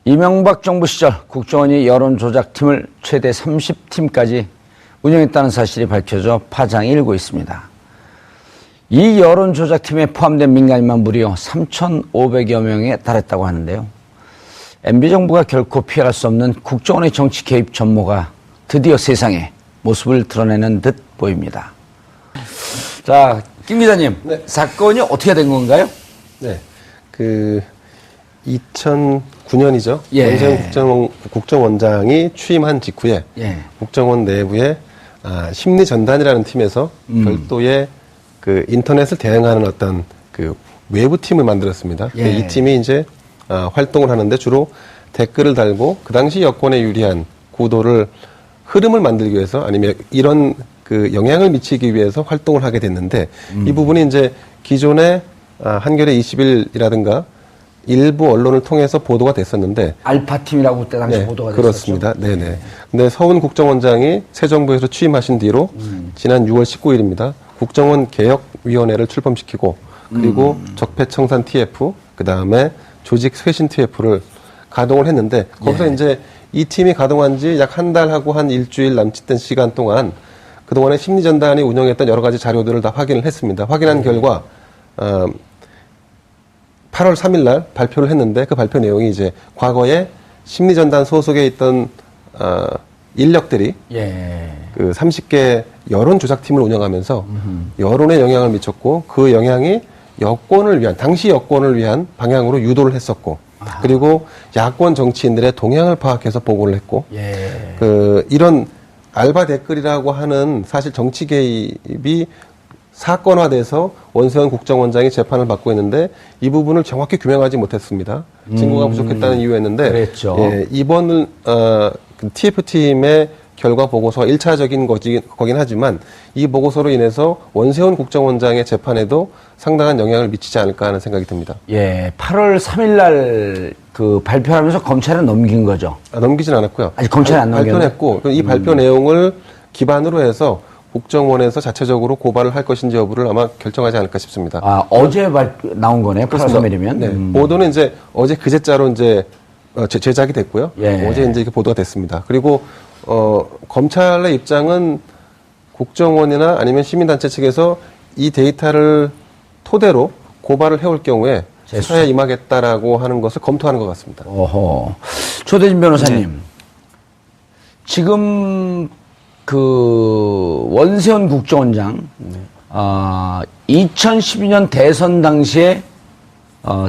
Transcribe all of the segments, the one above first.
이명박 정부 시절 국정원이 여론조작팀을 최대 30팀까지 운영했다는 사실이 밝혀져 파장이 일고 있습니다. 이 여론조작팀에 포함된 민간인만 무려 3,500여 명에 달했다고 하는데요. MB정부가 결코 피할 수 없는 국정원의 정치 개입 전모가 드디어 세상에 모습을 드러내는 듯 보입니다. 자, 김 기자님, 네. 사건이 어떻게 된 건가요? 네, 2009년이죠. 예. 원세훈 국정원장이 취임한 직후에 예. 국정원 내부에 심리전단이라는 팀에서 별도의 그 인터넷을 대응하는 어떤 그 외부 팀을 만들었습니다. 예. 이 팀이 이제 활동을 하는데 주로 댓글을 달고 그 당시 여권에 유리한 구도를 흐름을 만들기 위해서 아니면 이런 그 영향을 미치기 위해서 활동을 하게 됐는데 이 부분이 이제 기존의 한겨레 20일이라든가 일부 언론을 통해서 보도가 됐었는데 알파팀이라고 그때 당시 네, 보도가 됐었죠. 그렇습니다. 네네. 근데 서훈 국정원장이 새 정부에서 취임하신 뒤로 지난 6월 19일입니다. 국정원 개혁위원회를 출범시키고 그리고 적폐청산 TF 그 다음에 조직 쇄신 TF를 가동을 했는데 거기서 이제 이 팀이 가동한 지 약 한 달하고 한 일주일 남짓된 시간 동안 그동안에 심리전단이 운영했던 여러 가지 자료들을 다 확인을 했습니다. 확인한 결과 8월 3일 날 발표를 했는데 그 발표 내용이 이제 과거에 심리전단 소속에 있던 인력들이 그 30개 여론 조작팀을 운영하면서 여론에 영향을 미쳤고 그 영향이 여권을 위한 당시 여권을 위한 방향으로 유도를 했었고 그리고 야권 정치인들의 동향을 파악해서 보고를 했고 이런 알바 댓글이라고 하는 사실 정치 개입이 사건화돼서 원세훈 국정원장이 재판을 받고 있는데 이 부분을 정확히 규명하지 못했습니다. 증거가 부족했다는 이유였는데 그랬죠. 이번 TF팀의 결과 보고서가 1차적인 거긴 하지만 이 보고서로 인해서 원세훈 국정원장의 재판에도 상당한 영향을 미치지 않을까 하는 생각이 듭니다. 예, 8월 3일 날 그 발표하면서 검찰에 넘긴 거죠. 넘기진 않았고요. 아직 검찰에 안 넘겼나요? 발표했고 이 발표 내용을 기반으로 해서 국정원에서 자체적으로 고발을 할 것인지 여부를 아마 결정하지 않을까 싶습니다. 어제 나온 거네요. 8월 3일이면. 네. 보도는 이제 어제 그제자로 이제 제작이 됐고요. 어제 이제 이렇게 보도가 됐습니다. 그리고 검찰의 입장은 국정원이나 아니면 시민단체 측에서 이 데이터를 토대로 고발을 해올 경우에 수사에 임하겠다라고 하는 것을 검토하는 것 같습니다. 어허. 조대진 변호사님. 지금 그 원세훈 국정원장 2012년 대선 당시에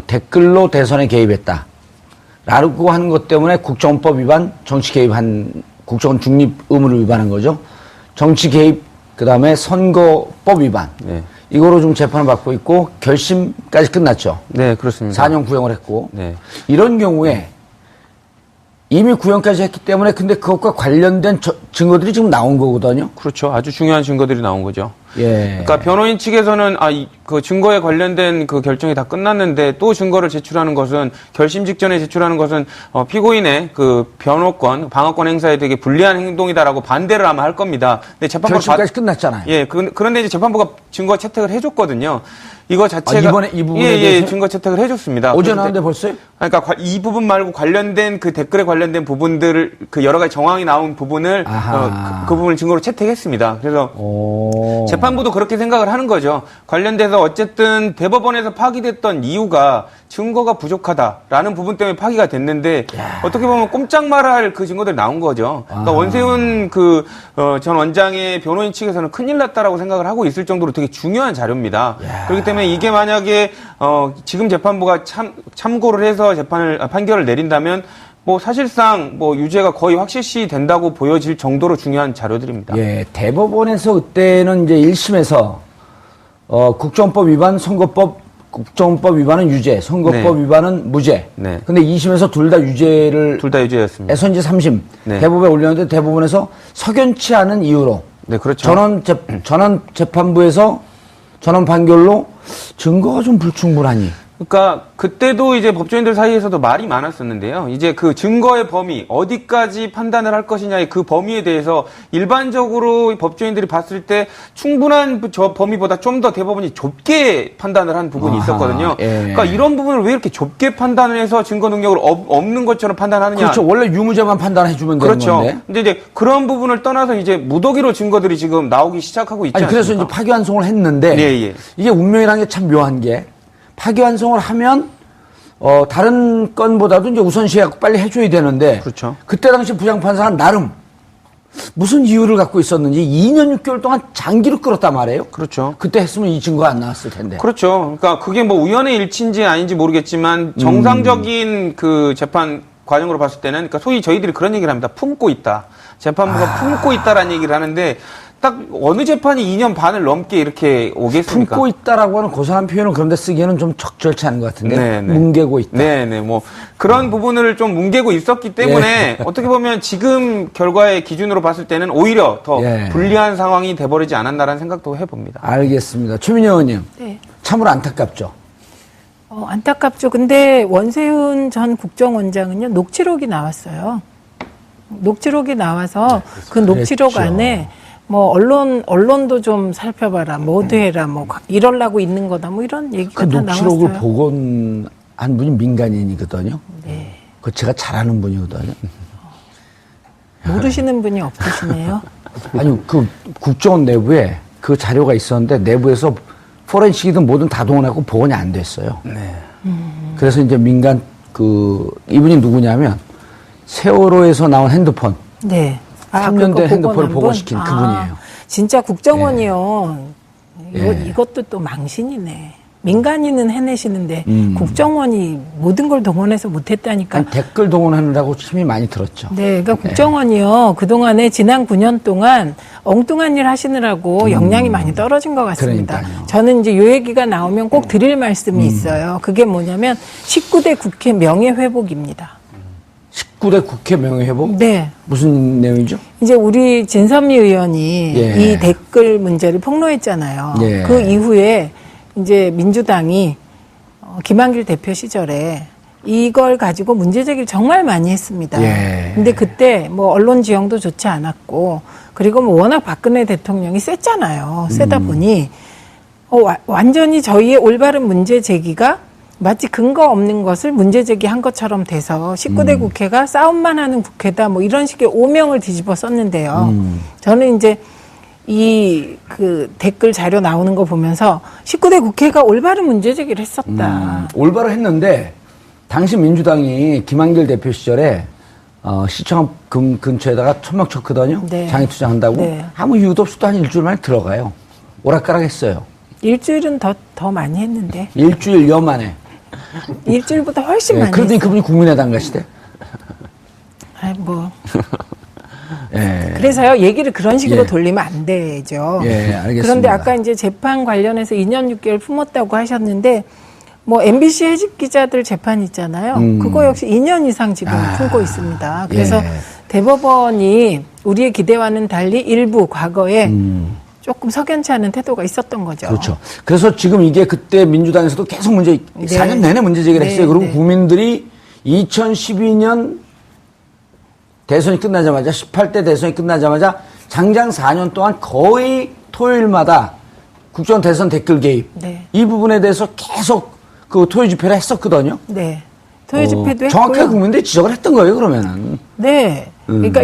댓글로 대선에 개입했다. 라고 하는 것 때문에 국정원법 위반, 정치 개입한 국정원 중립 의무를 위반한 거죠. 정치 개입, 그 다음에 선거법 위반. 이거로 좀 재판을 받고 있고 결심까지 끝났죠. 네, 그렇습니다. 4년 구형을 했고. 네. 이런 경우에 이미 구형까지 했기 때문에 근데 그것과 관련된 증거들이 지금 나온 거거든요. 그렇죠. 아주 중요한 증거들이 나온 거죠. 예. 그러니까 변호인 측에서는 그 증거에 관련된 그 결정이 다 끝났는데 또 증거를 제출하는 것은 결심 직전에 제출하는 것은 피고인의 그 변호권, 방어권 행사에 되게 불리한 행동이다라고 반대를 아마 할 겁니다. 근데 재판부가 결심까지 끝났잖아요. 예. 그런데 이제 재판부가 증거 채택을 해줬거든요. 이거 자체가 이번에 이 부분에 대해서 증거 채택을 해줬습니다. 어제 나왔는데 벌써요? 그러니까 이 부분 말고 관련된 그 댓글에 관련된 부분들을 그 여러 가지 정황이 나온 부분을 그 부분을 증거로 채택했습니다. 그래서 재판부도 그렇게 생각을 하는 거죠. 관련돼서 어쨌든 대법원에서 파기됐던 이유가 증거가 부족하다라는 부분 때문에 파기가 됐는데 어떻게 보면 꼼짝 말할 그 증거들이 나온 거죠. 그러니까 원세훈 전 원장의 변호인 측에서는 큰일 났다라고 생각을 하고 있을 정도로 되게 중요한 자료입니다. 그렇기 때문에 이게 만약에 지금 재판부가 참고를 해서 판결을 내린다면 뭐 사실상 뭐 유죄가 거의 확실시 된다고 보여질 정도로 중요한 자료들입니다. 예, 대법원에서 그때는 이제 1심에서 국정법 위반, 국정법 위반은 유죄, 선거법 위반은 무죄. 네. 근데 2심에서 둘 다 유죄였습니다. 에서 이제 3심 대법원에 올렸는데 대법원에서 석연치 않은 이유로 그렇죠. 전원 재판부에서 전원 판결로 증거가 좀 불충분하니 그러니까 그때도 이제 법조인들 사이에서도 말이 많았었는데요. 이제 그 증거의 범위 어디까지 판단을 할 것이냐의 그 범위에 대해서 일반적으로 법조인들이 봤을 때 충분한 저 범위보다 좀 더 대법원이 좁게 판단을 한 부분이 있었거든요. 예. 그러니까 이런 부분을 왜 이렇게 좁게 판단을 해서 증거 능력을 없는 것처럼 판단하느냐. 그렇죠. 원래 유무죄만 판단해 주면 되는 그렇죠. 건데. 근데 이제 그런 부분을 떠나서 이제 무더기로 증거들이 지금 나오기 시작하고 있지 않습니까? 그래서 이제 파기환송을 했는데 예. 이게 운명이라는 게 참 묘한 게 파기환송을 하면 다른 건보다도 이제 우선시하고 빨리 해줘야 되는데 그렇죠. 그때 당시 부장판사가 나름 무슨 이유를 갖고 있었는지 2년 6개월 동안 장기로 끌었단 말이에요. 그렇죠. 그때 했으면 이 증거가 안 나왔을 텐데. 그렇죠. 그러니까 그게 뭐 우연의 일치인지 아닌지 모르겠지만 정상적인 그 재판 과정으로 봤을 때는 그러니까 소위 저희들이 그런 얘기를 합니다. 품고 있다. 재판부가 품고 있다라는 얘기를 하는데 딱 어느 재판이 2년 반을 넘게 이렇게 오겠습니까? 품고 있다라고 하는 고상한 표현은 그런데 쓰기에는 좀 적절치 않은 것 같은데. 네네. 뭉개고 있다. 네네. 뭐 그런 부분을 좀 뭉개고 있었기 때문에 어떻게 보면 지금 결과의 기준으로 봤을 때는 오히려 더 불리한 상황이 돼버리지 않았나라는 생각도 해봅니다. 알겠습니다. 최민희 의원님. 네. 참으로 안타깝죠. 안타깝죠. 근데 원세훈 전 국정원장은요, 녹취록이 나왔어요. 녹취록이 나와서 그 녹취록 그랬죠. 안에 뭐 언론도 좀 살펴봐라, 뭐도 해라, 뭐 이러려고 있는 거다, 뭐 이런 얘기가 그 다 녹취록을 나왔어요. 복원한 분이 민간인이거든요. 네. 그 제가 잘하는 분이거든요. 모르시는 분이 없으시네요. 아니 그 국정원 내부에 그 자료가 있었는데 내부에서 포렌식이든 뭐든 다 동원하고 복원이 안 됐어요. 네. 그래서 이제 민간 이분이 누구냐면 세월호에서 나온 핸드폰. 네. 3년 된 그거 핸드폰을 복원한 분? 복원시킨 그분이에요. 진짜 국정원이요. 예. 이것도 또 망신이네. 민간인은 해내시는데 국정원이 모든 걸 동원해서 못했다니까. 아니, 댓글 동원하느라고 힘이 많이 들었죠. 네, 그러니까 국정원이요. 그동안에 지난 9년 동안 엉뚱한 일 하시느라고 역량이 많이 떨어진 것 같습니다. 그러니까요. 저는 이제 요 얘기가 나오면 꼭 드릴 말씀이 있어요. 그게 뭐냐면 19대 국회 명예회복입니다. 19대 국회 명예회복? 네. 무슨 내용이죠? 이제 우리 진선미 의원이 예. 이 댓글 문제를 폭로했잖아요. 예. 그 이후에 이제 민주당이 김한길 대표 시절에 이걸 가지고 문제 제기를 정말 많이 했습니다. 예. 근데 그때 뭐 언론 지형도 좋지 않았고 그리고 뭐 워낙 박근혜 대통령이 셌잖아요. 세다 보니 완전히 저희의 올바른 문제 제기가 마치 근거 없는 것을 문제 제기한 것처럼 돼서 19대 국회가 싸움만 하는 국회다 뭐 이런 식의 오명을 뒤집어 썼는데요. 저는 이제 그 댓글 자료 나오는 거 보면서 19대 국회가 올바른 문제 제기를 했었다. 올바로 했는데 당시 민주당이 김한길 대표 시절에 시청 근처에다가 천막 쳤거든요. 네. 장애투쟁한다고. 네. 아무 이유도 없이 또 한 일주일 만에 들어가요. 오락가락 했어요. 일주일은 더 많이 했는데. 일주일여 만에. 일주일보다 훨씬 많이 그러더니 했어요. 그분이 국민의당 가시대. 아이, 뭐. 예. 그래서요, 얘기를 그런 식으로 예. 돌리면 안 되죠. 예, 알겠습니다. 그런데 아까 이제 재판 관련해서 2년 6개월 품었다고 하셨는데, 뭐, MBC 해직 기자들 재판 있잖아요. 그거 역시 2년 이상 지금 품고 있습니다. 그래서 예. 대법원이 우리의 기대와는 달리 일부 과거에 조금 석연치 않은 태도가 있었던 거죠. 그렇죠. 그래서 지금 이게 그때 민주당에서도 계속 4년 내내 문제 제기를 네, 했어요. 그리고 네. 국민들이 2012년 대선이 끝나자마자 18대 대선이 끝나자마자 장장 4년 동안 거의 토요일마다 국정 대선 댓글 개입 네. 이 부분에 대해서 계속 그 토요 집회를 했었거든요. 네. 토요 집회도 했고요. 정확하게 국민들이 지적을 했던 거예요, 그러면은. 네. 그러니까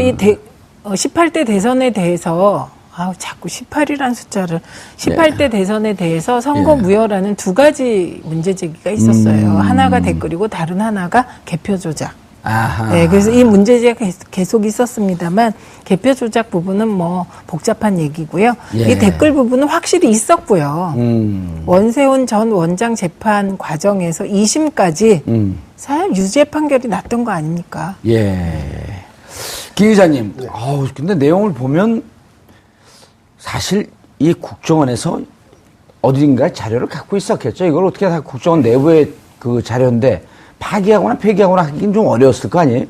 18대 대선에 대해서 자꾸 18이라는 숫자를 18대 대선에 대해서 선거 무효라는 두 가지 문제 제기가 있었어요. 하나가 댓글이고 다른 하나가 개표 조작. 아하. 네, 그래서 이 문제 제기가 계속 있었습니다만 개표 조작 부분은 뭐 복잡한 얘기고요. 예. 이 댓글 부분은 확실히 있었고요. 원세훈 전 원장 재판 과정에서 2심까지 사형 유죄 판결이 났던 거 아닙니까? 예. 김 기자님, 근데 내용을 보면 사실 이 국정원에서 어딘가 자료를 갖고 있었겠죠. 이걸 어떻게 다 국정원 내부의 그 자료인데 파기하거나 폐기하거나 하긴 좀 어려웠을 거 아니에요?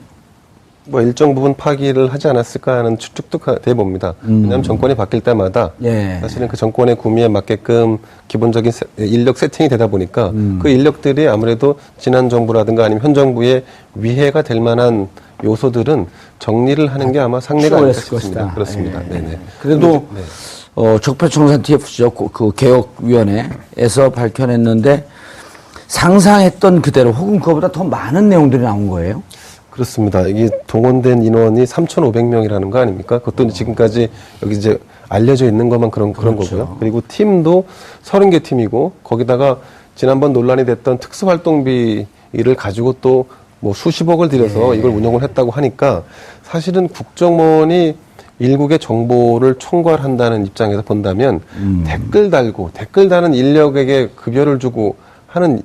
뭐 일정 부분 파기를 하지 않았을까 하는 추측도 돼 봅니다. 왜냐하면 정권이 바뀔 때마다 예. 사실은 그 정권의 구미에 맞게끔 기본적인 인력 세팅이 되다 보니까 그 인력들이 아무래도 지난 정부라든가 아니면 현 정부의 위해가 될 만한 요소들은 정리를 하는 게 아마 상례가 아닐까 싶습니다. 그렇습니다. 예. 네네. 그래도 적폐청산 TF죠. 그 개혁위원회에서 밝혀냈는데 상상했던 그대로 혹은 그거보다 더 많은 내용들이 나온 거예요. 그렇습니다. 이게 동원된 인원이 3,500명이라는 거 아닙니까? 그것도 지금까지 여기 이제 알려져 있는 것만 그런 거고요. 그리고 팀도 30개 팀이고 거기다가 지난번 논란이 됐던 특수활동비를 가지고 또 뭐 수십억을 들여서 이걸 운영을 했다고 하니까 사실은 국정원이 일국의 정보를 총괄한다는 입장에서 본다면 댓글 다는 인력에게 급여를 주고 하는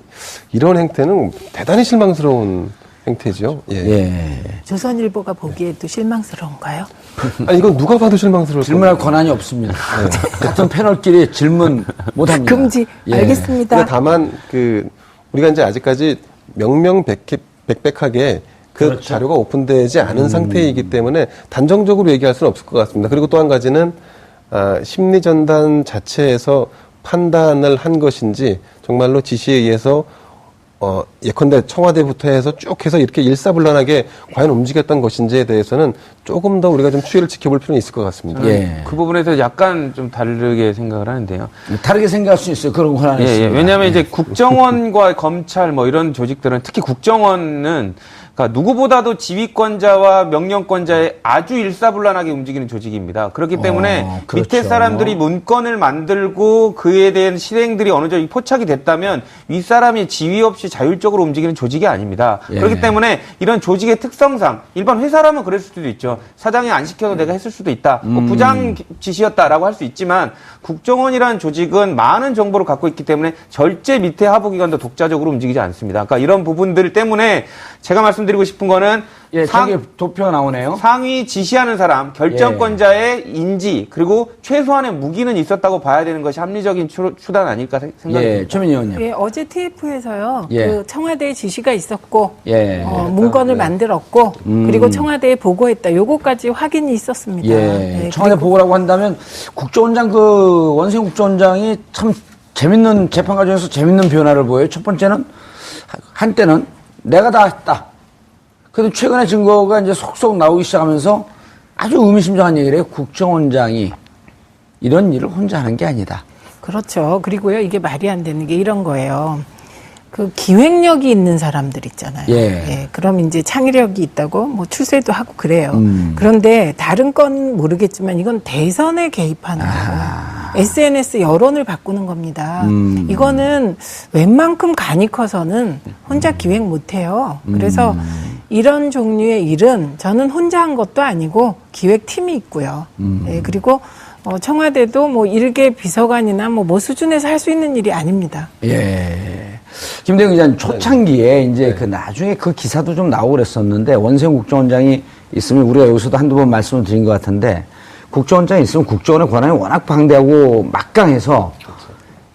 이런 행태는 대단히 실망스러운 행태죠. 예. 조선일보가 보기에도 실망스러운가요? 아니 이건 누가 봐도 실망스러울 질문할 권한이 없습니다. 같은 패널끼리 질문 못합니다. 금지. 알겠습니다. 근데 다만 우리가 이제 아직까지 명명백백하게 그 그렇죠. 자료가 오픈되지 않은 상태이기 때문에 단정적으로 얘기할 수는 없을 것 같습니다. 그리고 또 한 가지는 심리전단 자체에서 판단을 한 것인지 정말로 지시에 의해서 예컨대 청와대부터 해서 쭉 해서 이렇게 일사불란하게 과연 움직였던 것인지에 대해서는 조금 더 우리가 좀 추이를 지켜볼 필요는 있을 것 같습니다. 예. 그 부분에서 약간 좀 다르게 생각을 하는데요. 다르게 생각할 수 있어요. 그런 권한이 있습니다. 왜냐하면 이제 국정원과 검찰 뭐 이런 조직들은 특히 국정원은 그러니까 누구보다도 지휘권자와 명령권자의 아주 일사불란하게 움직이는 조직입니다. 그렇기 때문에 그렇죠. 밑에 사람들이 문건을 만들고 그에 대한 실행들이 어느 정도 포착이 됐다면 윗사람이 지휘 없이 자율적으로 움직이는 조직이 아닙니다. 예. 그렇기 때문에 이런 조직의 특성상 일반 회사라면 그랬을 수도 있죠. 사장이 안 시켜도 내가 했을 수도 있다. 뭐 부장 지시였다라고 할 수 있지만 국정원이라는 조직은 많은 정보를 갖고 있기 때문에 절제 밑에 하부기관도 독자적으로 움직이지 않습니다. 그러니까 이런 부분들 때문에 제가 말씀드리고 싶은 거는 저기 도표가 나오네요. 상위 지시하는 사람, 결정권자의 인지, 그리고 최소한의 무기는 있었다고 봐야 되는 것이 합리적인 추단 아닐까 생각합니다. 예, 최민희 의원님. 예, 어제 TF에서요. 예. 그 청와대의 지시가 있었고 예. 문건을 만들었고 그리고 청와대에 보고했다. 요거까지 확인이 있었습니다. 예. 청와대 보고라고 한다면 국정원장 원세훈 국정원장이 참 재밌는 재판 과정에서 재밌는 변화를 보여요. 첫 번째는 한때는 내가 다 했다. 그런데 최근에 증거가 이제 속속 나오기 시작하면서 아주 의미심장한 얘기를 해요. 국정원장이 이런 일을 혼자 하는 게 아니다. 그렇죠. 그리고요, 이게 말이 안 되는 게 이런 거예요. 그 기획력이 있는 사람들 있잖아요. 예. 그럼 이제 창의력이 있다고 뭐 출세도 하고 그래요. 그런데 다른 건 모르겠지만 이건 대선에 개입하는 거고 SNS 여론을 바꾸는 겁니다. 이거는 웬만큼 간이 커서는 혼자 기획 못 해요. 그래서 이런 종류의 일은 저는 혼자 한 것도 아니고 기획팀이 있고요. 예, 그리고 청와대도 뭐 일개 비서관이나 뭐 수준에서 할 수 있는 일이 아닙니다. 예. 김대중 기자님, 초창기에 이제 그 나중에 그 기사도 좀 나오고 그랬었는데 원세훈 국정원장이 있으면 우리가 여기서도 한두 번 말씀을 드린 것 같은데 국정원장이 있으면 국정원의 권한이 워낙 방대하고 막강해서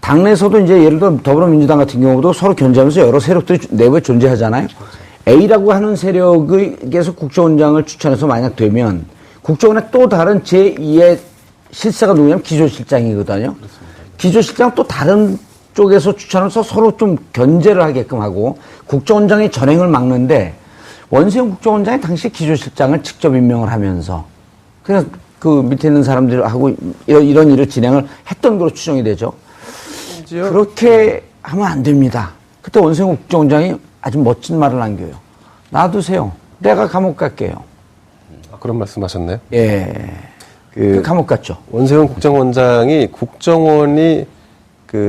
당내에서도 이제 예를 들어 더불어민주당 같은 경우도 서로 견제하면서 여러 세력들이 내부에 존재하잖아요. A라고 하는 세력에서 국정원장을 추천해서 만약 되면 국정원의 또 다른 제2의 실세가 누구냐면 기조실장이거든요. 기조실장 또 다른 쪽에서 추천해서 서로 좀 견제를 하게끔 하고 국정원장의 전횡을 막는데 원세훈 국정원장이 당시 기조실장을 직접 임명을 하면서 그래서 그 밑에 있는 사람들하고 이런 일을 진행을 했던 걸로 추정이 되죠. 그렇게 하면 안 됩니다. 그때 원세훈 국정원장이 아주 멋진 말을 남겨요. 놔두세요. 내가 감옥 갈게요. 그런 말씀하셨네요. 예. 감옥 갔죠. 원세훈 국정원장이 국정원이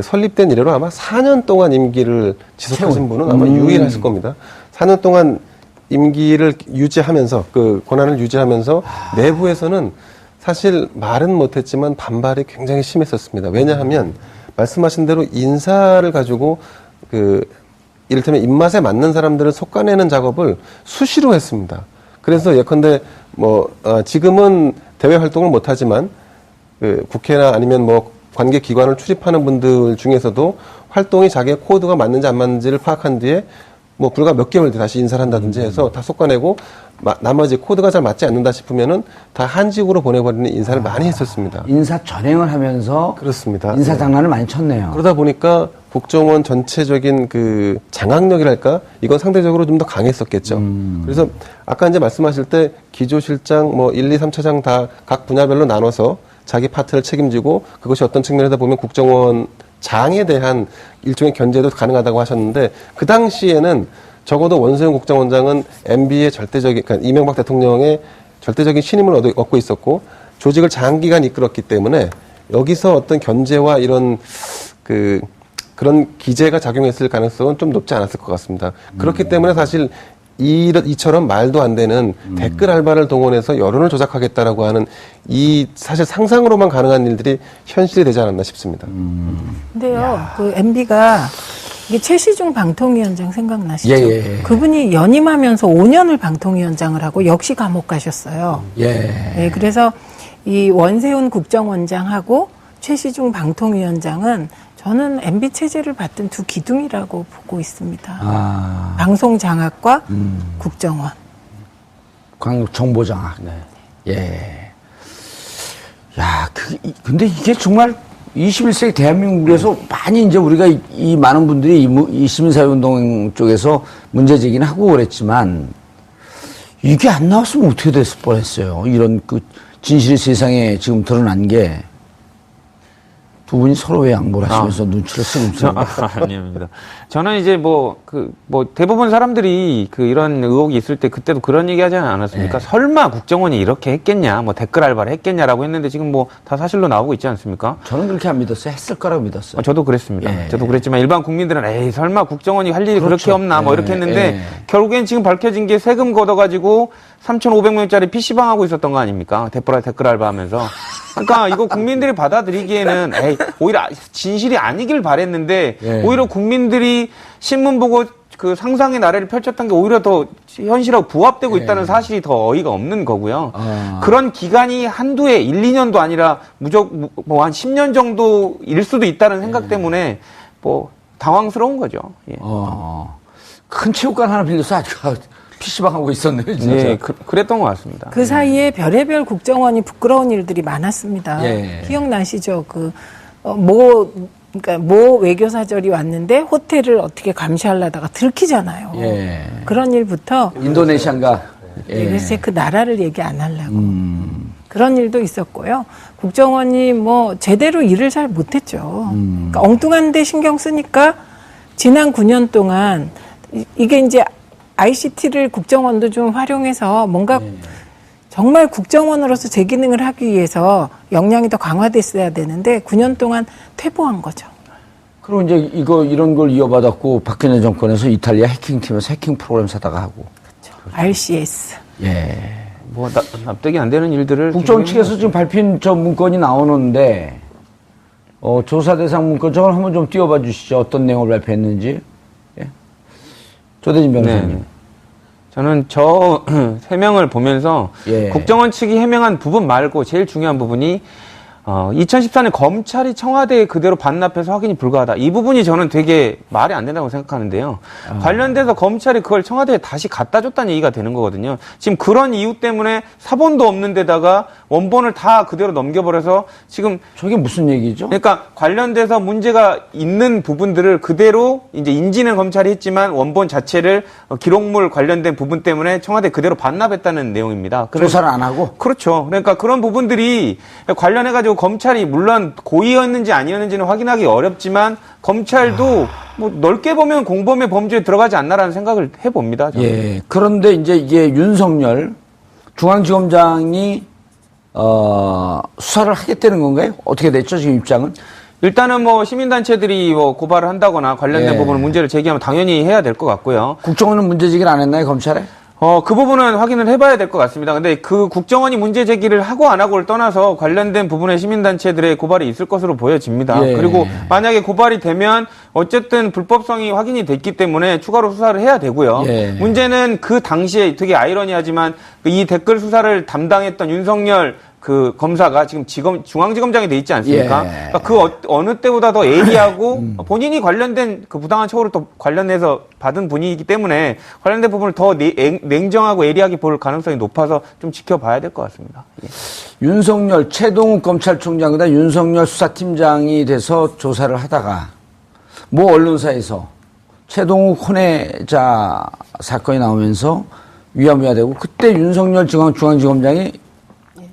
설립된 이래로 아마 4년 동안 임기를 지속하신 분은 아마 유일하실 겁니다. 4년 동안 임기를 유지하면서 그 권한을 유지하면서 내부에서는 사실 말은 못했지만 반발이 굉장히 심했었습니다. 왜냐하면 말씀하신 대로 인사를 가지고 이를테면 입맛에 맞는 사람들을 솎아내는 작업을 수시로 했습니다. 그래서 예컨대 지금은 대외 활동을 못하지만 국회나 아니면 관계 기관을 출입하는 분들 중에서도 활동이 자기의 코드가 맞는지 안 맞는지를 파악한 뒤에 불과 몇 개월 뒤에 다시 인사를 한다든지 해서 다 솎아내고 나머지 코드가 잘 맞지 않는다 싶으면은 다 한직으로 보내버리는 인사를 많이 했었습니다. 인사 전행을 하면서 그렇습니다. 인사 장난을 많이 쳤네요. 그러다 보니까 국정원 전체적인 그 장악력이랄까 이건 상대적으로 좀 더 강했었겠죠. 그래서 아까 이제 말씀하실 때 기조실장 뭐 1, 2, 3차장 다 각 분야별로 나눠서 자기 파트를 책임지고 그것이 어떤 측면에서 보면 국정원 장에 대한 일종의 견제도 가능하다고 하셨는데 그 당시에는 적어도 원세훈 국정원장은 MB의 절대적인, 그러니까 이명박 대통령의 절대적인 신임을 얻고 있었고 조직을 장기간 이끌었기 때문에 여기서 어떤 견제와 이런 그런 기제가 작용했을 가능성은 좀 높지 않았을 것 같습니다. 그렇기 때문에 사실 이처럼 말도 안 되는 댓글 알바를 동원해서 여론을 조작하겠다라고 하는 이 사실 상상으로만 가능한 일들이 현실이 되지 않았나 싶습니다. 근데요, 그 MB가 이게 최시중 방통위원장 생각나시죠? 예. 그분이 연임하면서 5년을 방통위원장을 하고 역시 감옥 가셨어요. 예, 그래서 이 원세훈 국정원장하고 최시중 방통위원장은 저는 MB 체제를 받던 두 기둥이라고 보고 있습니다. 방송 장악과 국정원. 정보 장악. 네. 예. 야, 근데 이게 정말 21세기 대한민국에서 많이 이제 우리가 이 많은 분들이 이 시민사회운동 쪽에서 문제 제기는 하고 그랬지만 이게 안 나왔으면 어떻게 됐을 뻔했어요. 이런 그 진실이 세상에 지금 드러난 게. 두 분이 서로의 양보를 하시면서 눈치를 쓰고 있습니다. 아닙니다. 저는 이제 대부분 사람들이 이런 의혹이 있을 때 그때도 그런 얘기 하지 않았습니까? 네. 설마 국정원이 이렇게 했겠냐, 댓글 알바를 했겠냐라고 했는데 지금 다 사실로 나오고 있지 않습니까? 저는 그렇게 안 믿었어요. 했을 거라고 믿었어요. 저도 그랬습니다. 예. 저도 그랬지만 일반 국민들은 에이, 설마 국정원이 할 일이 그렇게 없나, 이렇게 했는데 결국엔 지금 밝혀진 게 세금 걷어가지고 3,500명짜리 PC방 하고 있었던 거 아닙니까? 댓글 알바 하면서. 그러니까 이거 국민들이 받아들이기에는 오히려 진실이 아니길 바랬는데 오히려 국민들이 신문 보고 그 상상의 나래를 펼쳤던 게 오히려 더 현실하고 부합되고 있다는 사실이 더 어이가 없는 거고요. 그런 기간이 한두 해, 1, 2년도 아니라 무조건 한 10년 정도일 수도 있다는 생각 때문에 당황스러운 거죠. 예. 큰 체육관 하나 빌려서 아주 PC방 하고 있었네요, 진짜. 네, 그랬던 것 같습니다. 그 사이에 별의별 국정원이 부끄러운 일들이 많았습니다. 기억나시죠? 그러니까 모 외교사절이 왔는데 호텔을 어떻게 감시하려다가 들키잖아요. 그런 일부터. 인도네시아인가? 그래서 그 나라를 얘기 안 하려고. 그런 일도 있었고요. 국정원이 제대로 일을 잘 못했죠. 그러니까 엉뚱한 데 신경 쓰니까 지난 9년 동안 이게 이제 ICT를 국정원도 좀 활용해서 뭔가 정말 국정원으로서 제 기능을 하기 위해서 역량이 더 강화됐어야 되는데 9년 동안 퇴보한 거죠. 그리고 이제 이런 걸 이어받았고 박근혜 정권에서 이탈리아 해킹팀에서 해킹 프로그램 사다가 하고. 그렇죠. RCS. 납득이 안 되는 일들을. 국정원 측에서 지금 발표한 저 문건이 나오는데, 조사 대상 문건 저걸 한번 좀 띄워봐 주시죠. 어떤 내용을 발표했는지. 조대진 변호사님. 네. 저는 저 해명을 보면서 국정원 측이 해명한 부분 말고 제일 중요한 부분이 2014년 검찰이 청와대에 그대로 반납해서 확인이 불가하다. 이 부분이 저는 되게 말이 안 된다고 생각하는데요. 관련돼서 검찰이 그걸 청와대에 다시 갖다 줬다는 얘기가 되는 거거든요. 지금 그런 이유 때문에 사본도 없는 데다가 원본을 다 그대로 넘겨버려서 지금 저게 무슨 얘기죠? 그러니까 관련돼서 문제가 있는 부분들을 그대로 이제 인지는 검찰이 했지만 원본 자체를 기록물 관련된 부분 때문에 청와대 그대로 반납했다는 내용입니다. 조사를 안 하고? 그렇죠. 그러니까 그런 부분들이 관련해가지고 검찰이 물론 고의였는지 아니었는지는 확인하기 어렵지만 검찰도 넓게 보면 공범의 범죄에 들어가지 않나라는 생각을 해봅니다. 저는. 그런데 이제 이게 윤석열 중앙지검장이 수사를 하겠다는 건가요? 어떻게 됐죠, 지금 입장은? 일단은 시민단체들이 고발을 한다거나 관련된 부분을 문제를 제기하면 당연히 해야 될 것 같고요. 국정원은 문제 제기를 안 했나요, 검찰에? 그 부분은 확인을 해봐야 될 것 같습니다. 근데 그 국정원이 문제 제기를 하고 안 하고를 떠나서 관련된 부분의 시민단체들의 고발이 있을 것으로 보여집니다. 그리고 만약에 고발이 되면 어쨌든 불법성이 확인이 됐기 때문에 추가로 수사를 해야 되고요. 문제는 그 당시에 되게 아이러니하지만 이 댓글 수사를 담당했던 윤석열 그 검사가 지금 중앙지검장이 돼 있지 않습니까? 예. 그러니까 그 어느 때보다 더 예리하고 본인이 관련된 그 부당한 처우를 또 관련해서 받은 분이기 때문에 관련된 부분을 더 냉정하고 예리하게 볼 가능성이 높아서 좀 지켜봐야 될 것 같습니다. 예. 윤석열, 최동욱 검찰총장보다 윤석열 수사팀장이 돼서 조사를 하다가 모 언론사에서 최동욱 혼외자 사건이 나오면서 위화되고 그때 윤석열 중앙지검장이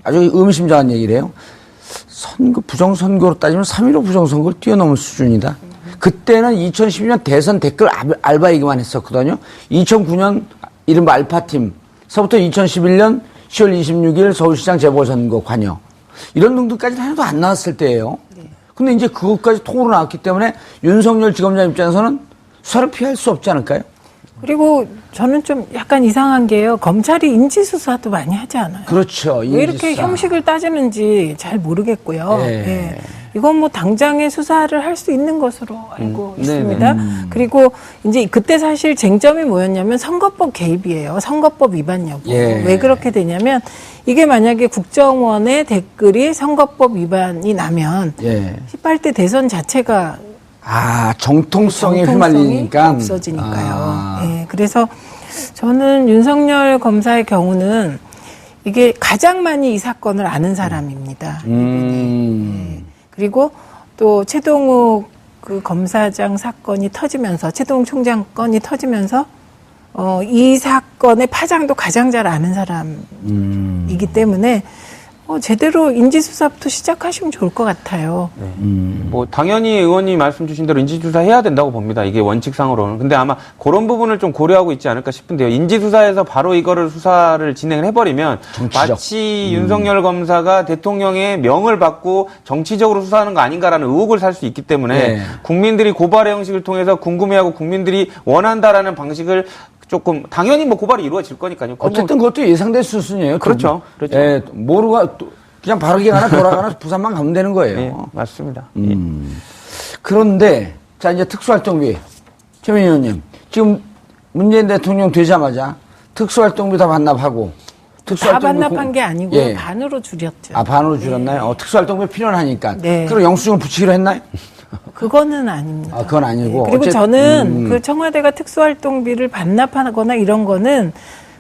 아주 의미심장한 얘기를 해요. 부정선거로 따지면 3.15 부정선거를 뛰어넘을 수준이다. 그때는 2012년 대선 댓글 알바 얘기만 했었거든요. 2009년 이른바 알파팀서부터 2011년 10월 26일 서울시장 재보선거 관여. 이런 등등까지는 하나도 안 나왔을 때예요. 근데 이제 그것까지 통으로 나왔기 때문에 윤석열 지검장 입장에서는 수사를 피할 수 없지 않을까요? 그리고 저는 좀 약간 이상한 게요. 검찰이 인지수사도 많이 하지 않아요. 그렇죠. 왜 이렇게 형식을 따지는지 잘 모르겠고요. 예. 예. 이건 뭐 당장에 수사를 할 수 있는 것으로 알고 있습니다. 그리고 이제 그때 사실 쟁점이 뭐였냐면 선거법 개입이에요. 선거법 위반 여부. 예. 왜 그렇게 되냐면 이게 만약에 국정원의 댓글이 선거법 위반이 나면 예. 18대 대선 자체가 정통성에 휘말리니까 없어지니까요. 예, 그래서 저는 윤석열 검사의 경우는 이게 가장 많이 이 사건을 아는 사람입니다. 예. 그리고 또 최동욱 그 검사장 사건이 터지면서 최동욱 총장 건이 터지면서 이 사건의 파장도 가장 잘 아는 사람이기 때문에 제대로 인지수사부터 시작하시면 좋을 것 같아요. 네. 뭐 당연히 의원님 말씀 주신 대로 인지수사 해야 된다고 봅니다. 이게 원칙상으로는. 근데 아마 그런 부분을 좀 고려하고 있지 않을까 싶은데요. 인지수사에서 바로 이거를 수사를 진행을 해버리면 정치적. 마치 윤석열 검사가 대통령의 명을 받고 정치적으로 수사하는 거 아닌가라는 의혹을 살 수 있기 때문에 네. 국민들이 고발의 형식을 통해서 궁금해하고 국민들이 원한다라는 방식을 조금 당연히 뭐 고발이 이루어질 거니까요. 어쨌든 그것도 예상될 수순이에요. 그렇죠. 그렇죠. 예, 모르가 그냥 바르게 가나 돌아가나 부산만 가면 되는 거예요. 예, 맞습니다. 그런데 자 이제 특수활동비 최민희 의원님 지금 문재인 대통령 되자마자 특수활동비 다 반납하고 다 반납한 게 아니고 예. 반으로 줄였죠. 반으로 줄였나요? 특수활동비 필요하니까. 네. 그럼 영수증을 붙이기로 했나요? 그거는 아닙니다. 그건 아니고. 네, 그리고 저는 그 청와대가 특수활동비를 반납하거나 이런 거는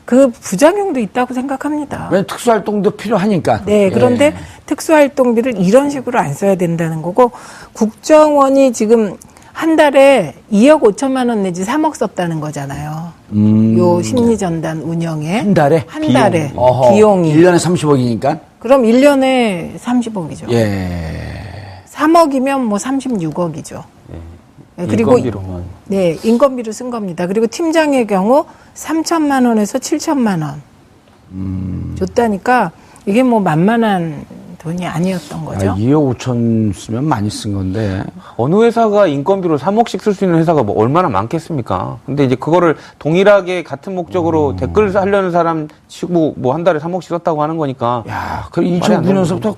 그 부작용도 있다고 생각합니다. 왜 특수활동도 필요하니까. 네, 그런데 예. 특수활동비를 이런 식으로 안 써야 된다는 거고 국정원이 지금 한 달에 2억 5천만 원 내지 3억 썼다는 거잖아요. 요 심리전단 운영에. 한 달에? 한 달에 어허, 비용이. 1년에 30억이니까? 그럼 1년에 30억이죠. 예. 3억이면 뭐 36억이죠. 네, 그리고 인건비로만. 네, 인건비로 쓴 겁니다. 그리고 팀장의 경우 3천만 원에서 7천만 원 줬다니까 이게 뭐 만만한 돈이 아니었던 거죠. 2억 5천 쓰면 많이 쓴 건데. 어느 회사가 인건비로 3억씩 쓸 수 있는 회사가 뭐 얼마나 많겠습니까? 근데 이제 그거를 동일하게 같은 목적으로 댓글 하려는 사람 치고 뭐 한 달에 3억씩 썼다고 하는 거니까. 야, 그 2009년서부터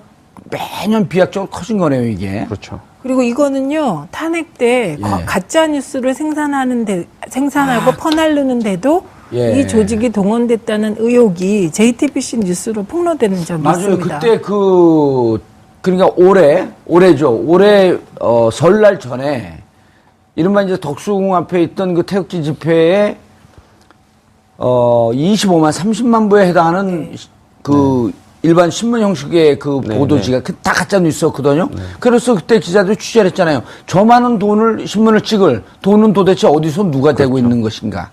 매년 비약적으로 커진 거네요, 이게. 그렇죠. 그리고 이거는요, 탄핵 때 가짜 뉴스를 생산하고 퍼날르는데도 예. 이 조직이 동원됐다는 의혹이 JTBC 뉴스로 폭로되는 적이 맞아요. 있습니다. 그때 그러니까 올해죠. 올해, 설날 전에, 이른바 이제 덕수궁 앞에 있던 그 태극기 집회에, 25만, 30만 부에 해당하는 일반 신문 형식의 그 보도지가 다 가짜 뉴스였거든요. 그래서 그때 기자들이 취재를 했잖아요. 저 많은 신문을 찍을 돈은 도대체 어디서 누가 대고 있는 것인가.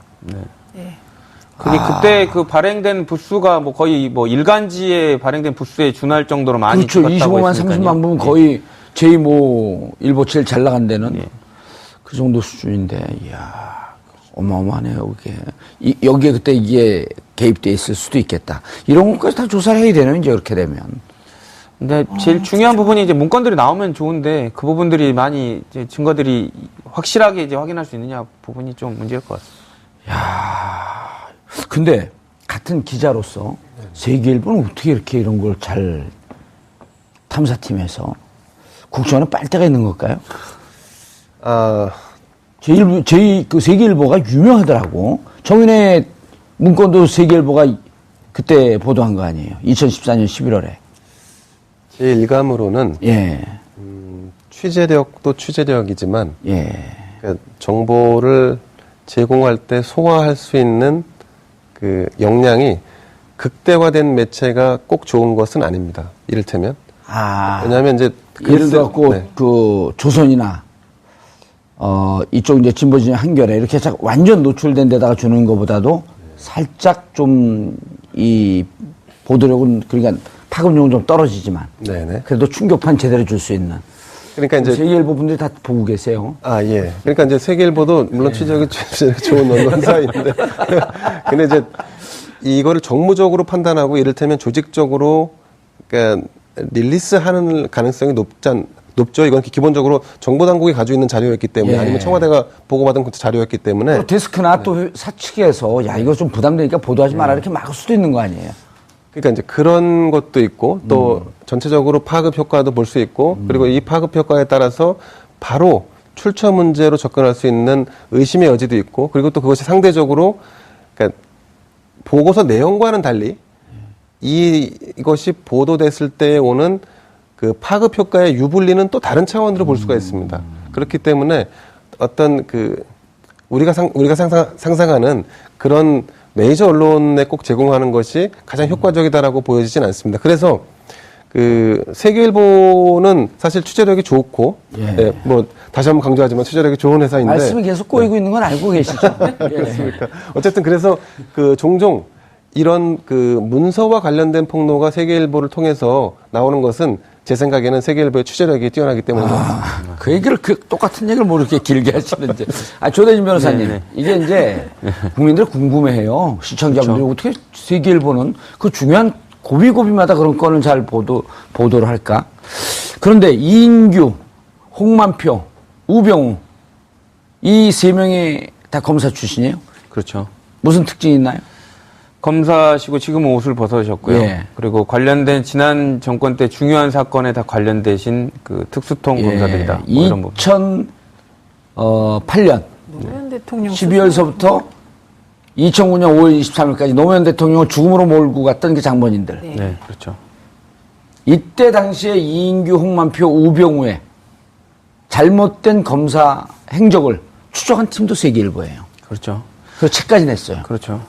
그때 그 발행된 부수가 뭐 거의 뭐 일간지에 발행된 부수에 준할 정도로 많이 그렇죠. 찍었다고 25만, 했으니까요. 30만 부면 거의 일보 제일 잘 나간 데는 그 정도 수준인데, 이야, 어마어마하네요, 그게. 여기에 그때 이게 개입돼 있을 수도 있겠다. 이런 것까지 다 조사를 해야 되네요, 이제 그렇게 되면. 근데 제일 중요한 부분이 이제 문건들이 나오면 좋은데 그 부분들이 많이 이제 증거들이 확실하게 이제 확인할 수 있느냐 부분이 좀 문제일 것 같습니다. 근데 같은 기자로서 세계일보는 어떻게 이렇게 이런 걸 잘 탐사팀에서 국정원에 빨대가 있는 걸까요? 그 세계일보가 유명하더라고. 정인의 문건도 세계일보가 그때 보도한 거 아니에요. 2014년 11월에. 제 일감으로는 예. 취재력도 취재력이지만 예. 그러니까 정보를 제공할 때 소화할 수 있는 그 역량이 극대화된 매체가 꼭 좋은 것은 아닙니다. 이를테면. 왜냐하면 이제 예를 들어갖고 네. 그 조선이나 이쪽 이제 진보 진영 한겨레 이렇게 해서 완전 노출된 데다가 주는 것보다도 살짝 좀 이 보도력은 그러니까 파급력은 좀 떨어지지만 네네. 그래도 충격판 제대로 줄 수 있는. 그러니까 이제 세계일보 분들이 다 보고 계세요. 아, 예. 그러니까 이제 세계일보도 물론 취재력이 좋은 언론사인데 근데 이제 이거를 정무적으로 판단하고 이를테면 조직적으로 그러니까 릴리스하는 가능성이 높죠. 이건 기본적으로 정보당국이 가지고 있는 자료였기 때문에 예. 아니면 청와대가 보고받은 그 자료였기 때문에 또 데스크나 또 사측에서 야 이거 좀 부담되니까 보도하지 마라 이렇게 막을 수도 있는 거 아니에요. 그러니까 이제 그런 것도 있고 또 전체적으로 파급 효과도 볼 수 있고 그리고 이 파급 효과에 따라서 바로 출처 문제로 접근할 수 있는 의심의 여지도 있고 그리고 또 그것이 상대적으로 그러니까 보고서 내용과는 달리 이것이 보도됐을 때 오는 그 파급 효과의 유불리는 또 다른 차원으로 볼 수가 있습니다. 그렇기 때문에 어떤 그 우리가 상상하는 그런 메이저 언론에 꼭 제공하는 것이 가장 효과적이다라고 보여지진 않습니다. 그래서 그 세계일보는 사실 취재력이 좋고, 예, 뭐 다시 한번 강조하지만 취재력이 좋은 회사인데 말씀이 계속 꼬이고 있는 건 알고 계시죠? 그렇습니까? 어쨌든 그래서 그 종종 이런 그 문서와 관련된 폭로가 세계일보를 통해서 나오는 것은 제 생각에는 세계일보의 취재력이 뛰어나기 때문인 것 같습니다. 그 얘기를 똑같은 얘기를 뭐 이렇게 길게 하시는지. 조대진 변호사님, 네네. 이게 이제 국민들 궁금해해요. 시청자분들이 그렇죠. 어떻게 세계일보는 그 중요한 고비고비마다 그런 건을 잘 보도를 할까? 그런데 이인규, 홍만표, 우병우 이 세 명이 다 검사 출신이에요? 그렇죠. 무슨 특징이 있나요? 검사시고 지금은 옷을 벗으셨고요. 예. 그리고 관련된 지난 정권 때 중요한 사건에 다 관련되신 그 특수통 검사들이다. 뭐 이런 부분. 2008년 노무현 대통령 12월서부터 2009년 5월 23일까지 노무현 대통령을 죽음으로 몰고 갔던 그 장본인들. 네. 네, 그렇죠. 이때 당시에 이인규, 홍만표, 우병우의 잘못된 검사 행적을 추적한 팀도 세계일보예요. 그렇죠. 그 책까지 냈어요. 그렇죠.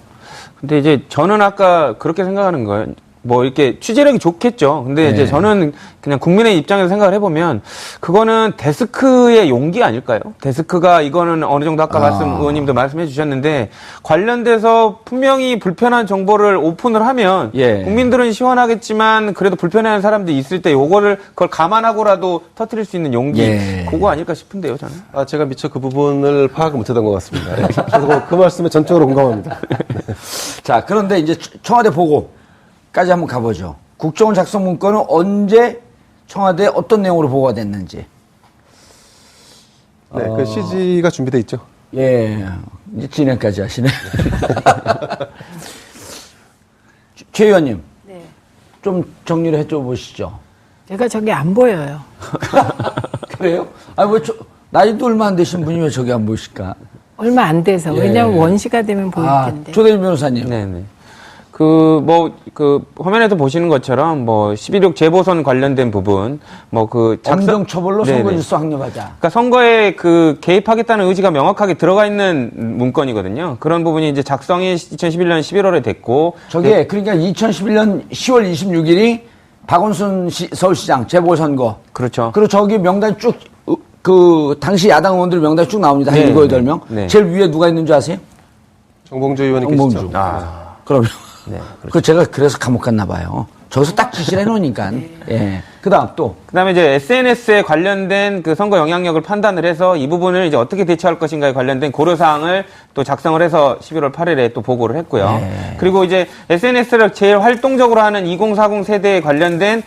근데 이제 저는 아까 그렇게 생각하는 거예요. 뭐 이렇게 취재력이 좋겠죠. 근데 이제 저는 그냥 국민의 입장에서 생각을 해보면 그거는 데스크의 용기 아닐까요? 데스크가 이거는 어느 정도 아까 의원님도 말씀해 주셨는데 관련돼서 분명히 불편한 정보를 오픈을 하면 국민들은 시원하겠지만 그래도 불편해하는 사람들이 있을 때 그걸 감안하고라도 터뜨릴 수 있는 용기 그거 아닐까 싶은데요, 저는. 제가 미처 그 부분을 파악을 못했던 것 같습니다. 그래서 그 말씀에 전적으로 공감합니다. 자, 그런데 이제 청와대 보고까지 한번 가보죠. 국정원 작성 문건은 언제 청와대에 어떤 내용으로 보고가 됐는지. 네, 그 CG가 준비돼 있죠. 예, 이제 진행까지 하시네. 최 의원님, 네. 좀 정리를 해줘 보시죠. 제가 저기 안 보여요. 그래요? 나이도 얼마 안 되신 분이 왜 저기 안 보실까? 얼마 안 돼서. 왜냐하면 원시가 되면 보일 텐데. 조대진 변호사님. 네네. 화면에서 보시는 것처럼, 11.6 재보선 관련된 부분, 엄정 처벌로 선거질서 확립하자. 그러니까 선거에 개입하겠다는 의지가 명확하게 들어가 있는 문건이거든요. 그런 부분이 이제 작성이 2011년 11월에 됐고. 그러니까 2011년 10월 26일이 박원순 서울시장 재보선거. 그렇죠. 그리고 저기 명단 쭉, 당시 야당 의원들 명단이 쭉 나옵니다. 한 7, 8명. 네. 제일 위에 누가 있는 줄 아세요? 정봉주 의원이 계시죠. 그럼요. 네, 그렇죠. 제가 그래서 감옥 갔나 봐요. 저기서 딱 지시를 해놓으니까. 예. 그 다음에 이제 SNS에 관련된 그 선거 영향력을 판단을 해서 이 부분을 이제 어떻게 대처할 것인가에 관련된 고려사항을 또 작성을 해서 11월 8일에 또 보고를 했고요. 그리고 이제 SNS를 제일 활동적으로 하는 2040 세대에 관련된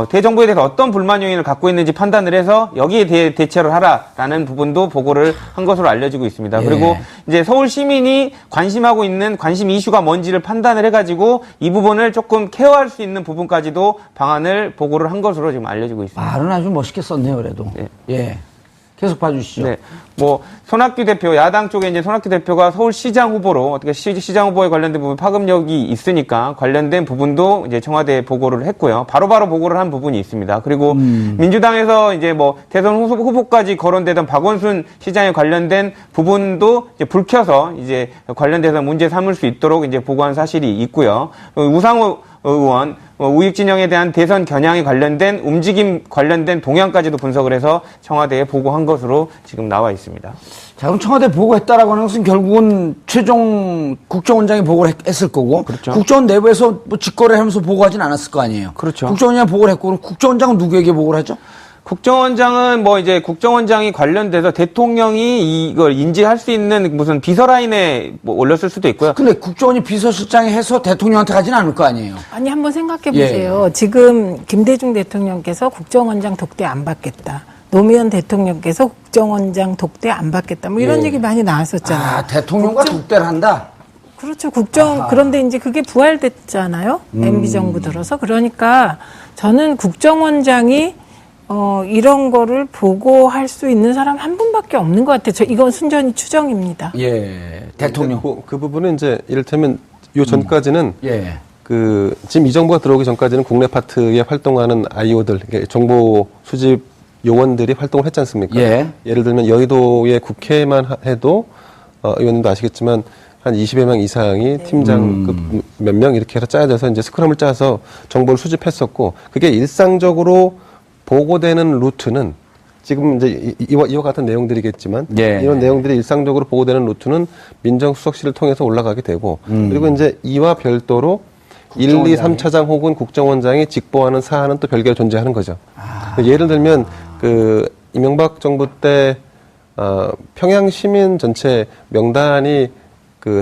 대정부에 대해서 어떤 불만 요인을 갖고 있는지 판단을 해서 여기에 대해 대처를 하라라는 부분도 보고를 한 것으로 알려지고 있습니다. 그리고 이제 서울 시민이 관심하고 있는 관심 이슈가 뭔지를 판단을 해가지고 이 부분을 조금 케어할 수 있는 부분까지도 방안을 보고를 한 것으로 지금 알려지고 있습니다. 말은 아주 멋있게 썼네요, 그래도. 네. 예. 계속 봐주시죠. 네. 뭐, 손학규 대표, 야당 쪽에 이제 손학규 대표가 서울시장 후보로 어떻게 시장 후보에 관련된 부분 파급력이 있으니까 관련된 부분도 이제 청와대에 보고를 했고요. 바로바로 보고를 한 부분이 있습니다. 그리고 민주당에서 이제 뭐 대선 후보까지 거론되던 박원순 시장에 관련된 부분도 이제 불 켜서 이제 관련돼서 문제 삼을 수 있도록 이제 보고한 사실이 있고요. 우상호 의원, 우익 진영에 대한 대선 겨냥에 관련된 움직임 관련된 동향까지도 분석을 해서 청와대에 보고한 것으로 지금 나와 있습니다. 자, 그럼 청와대 보고했다라고 하는 것은 결국은 최종 국정원장이 보고를 했을 거고. 그렇죠. 국정원 내부에서 뭐 직거래를 하면서 보고하진 않았을 거 아니에요. 그렇죠. 국정원장이 보고를 했고, 그럼 국정원장은 누구에게 보고를 하죠? 국정원장은 뭐 이제 국정원장이 관련돼서 대통령이 이걸 인지할 수 있는 무슨 비서라인에 뭐 올렸을 수도 있고요. 근데 국정원이 비서실장이 해서 대통령한테 가지는 않을 거 아니에요. 아니 한번 생각해 보세요. 지금 김대중 대통령께서 국정원장 독대 안 받겠다. 노무현 대통령께서 국정원장 독대 안 받겠다. 뭐 이런 얘기 많이 나왔었잖아요. 아, 대통령과 독대를 한다? 그렇죠. 그런데 이제 그게 부활됐잖아요. MB 정부 들어서. 그러니까 저는 국정원장이 이런 거를 보고할 수 있는 사람 한 분밖에 없는 것 같아요. 이건 순전히 추정입니다. 예, 대통령. 그 부분은 이제 이를테면 요 전까지는 예. 지금 이 정부가 들어오기 전까지는 국내 파트에 활동하는 IO들, 정보 수집 요원들이 활동을 했지 않습니까? 예. 예를 들면 여의도의 국회만 해도 의원님도 아시겠지만 한 20여 명 이상이 팀장급 몇 명 이렇게 해서 짜져서 이제 스크럼을 짜서 정보를 수집했었고, 그게 일상적으로 보고되는 루트는 지금 이제 이와 같은 내용들이겠지만 예. 이런 내용들이 일상적으로 보고되는 루트는 민정수석실을 통해서 올라가게 되고, 그리고 이제 이와 별도로 1, 2, 3차장 혹은 국정원장이 직보하는 사안은 또 별개로 존재하는 거죠. 예를 들면 이명박 정부 때 평양 시민 전체 명단이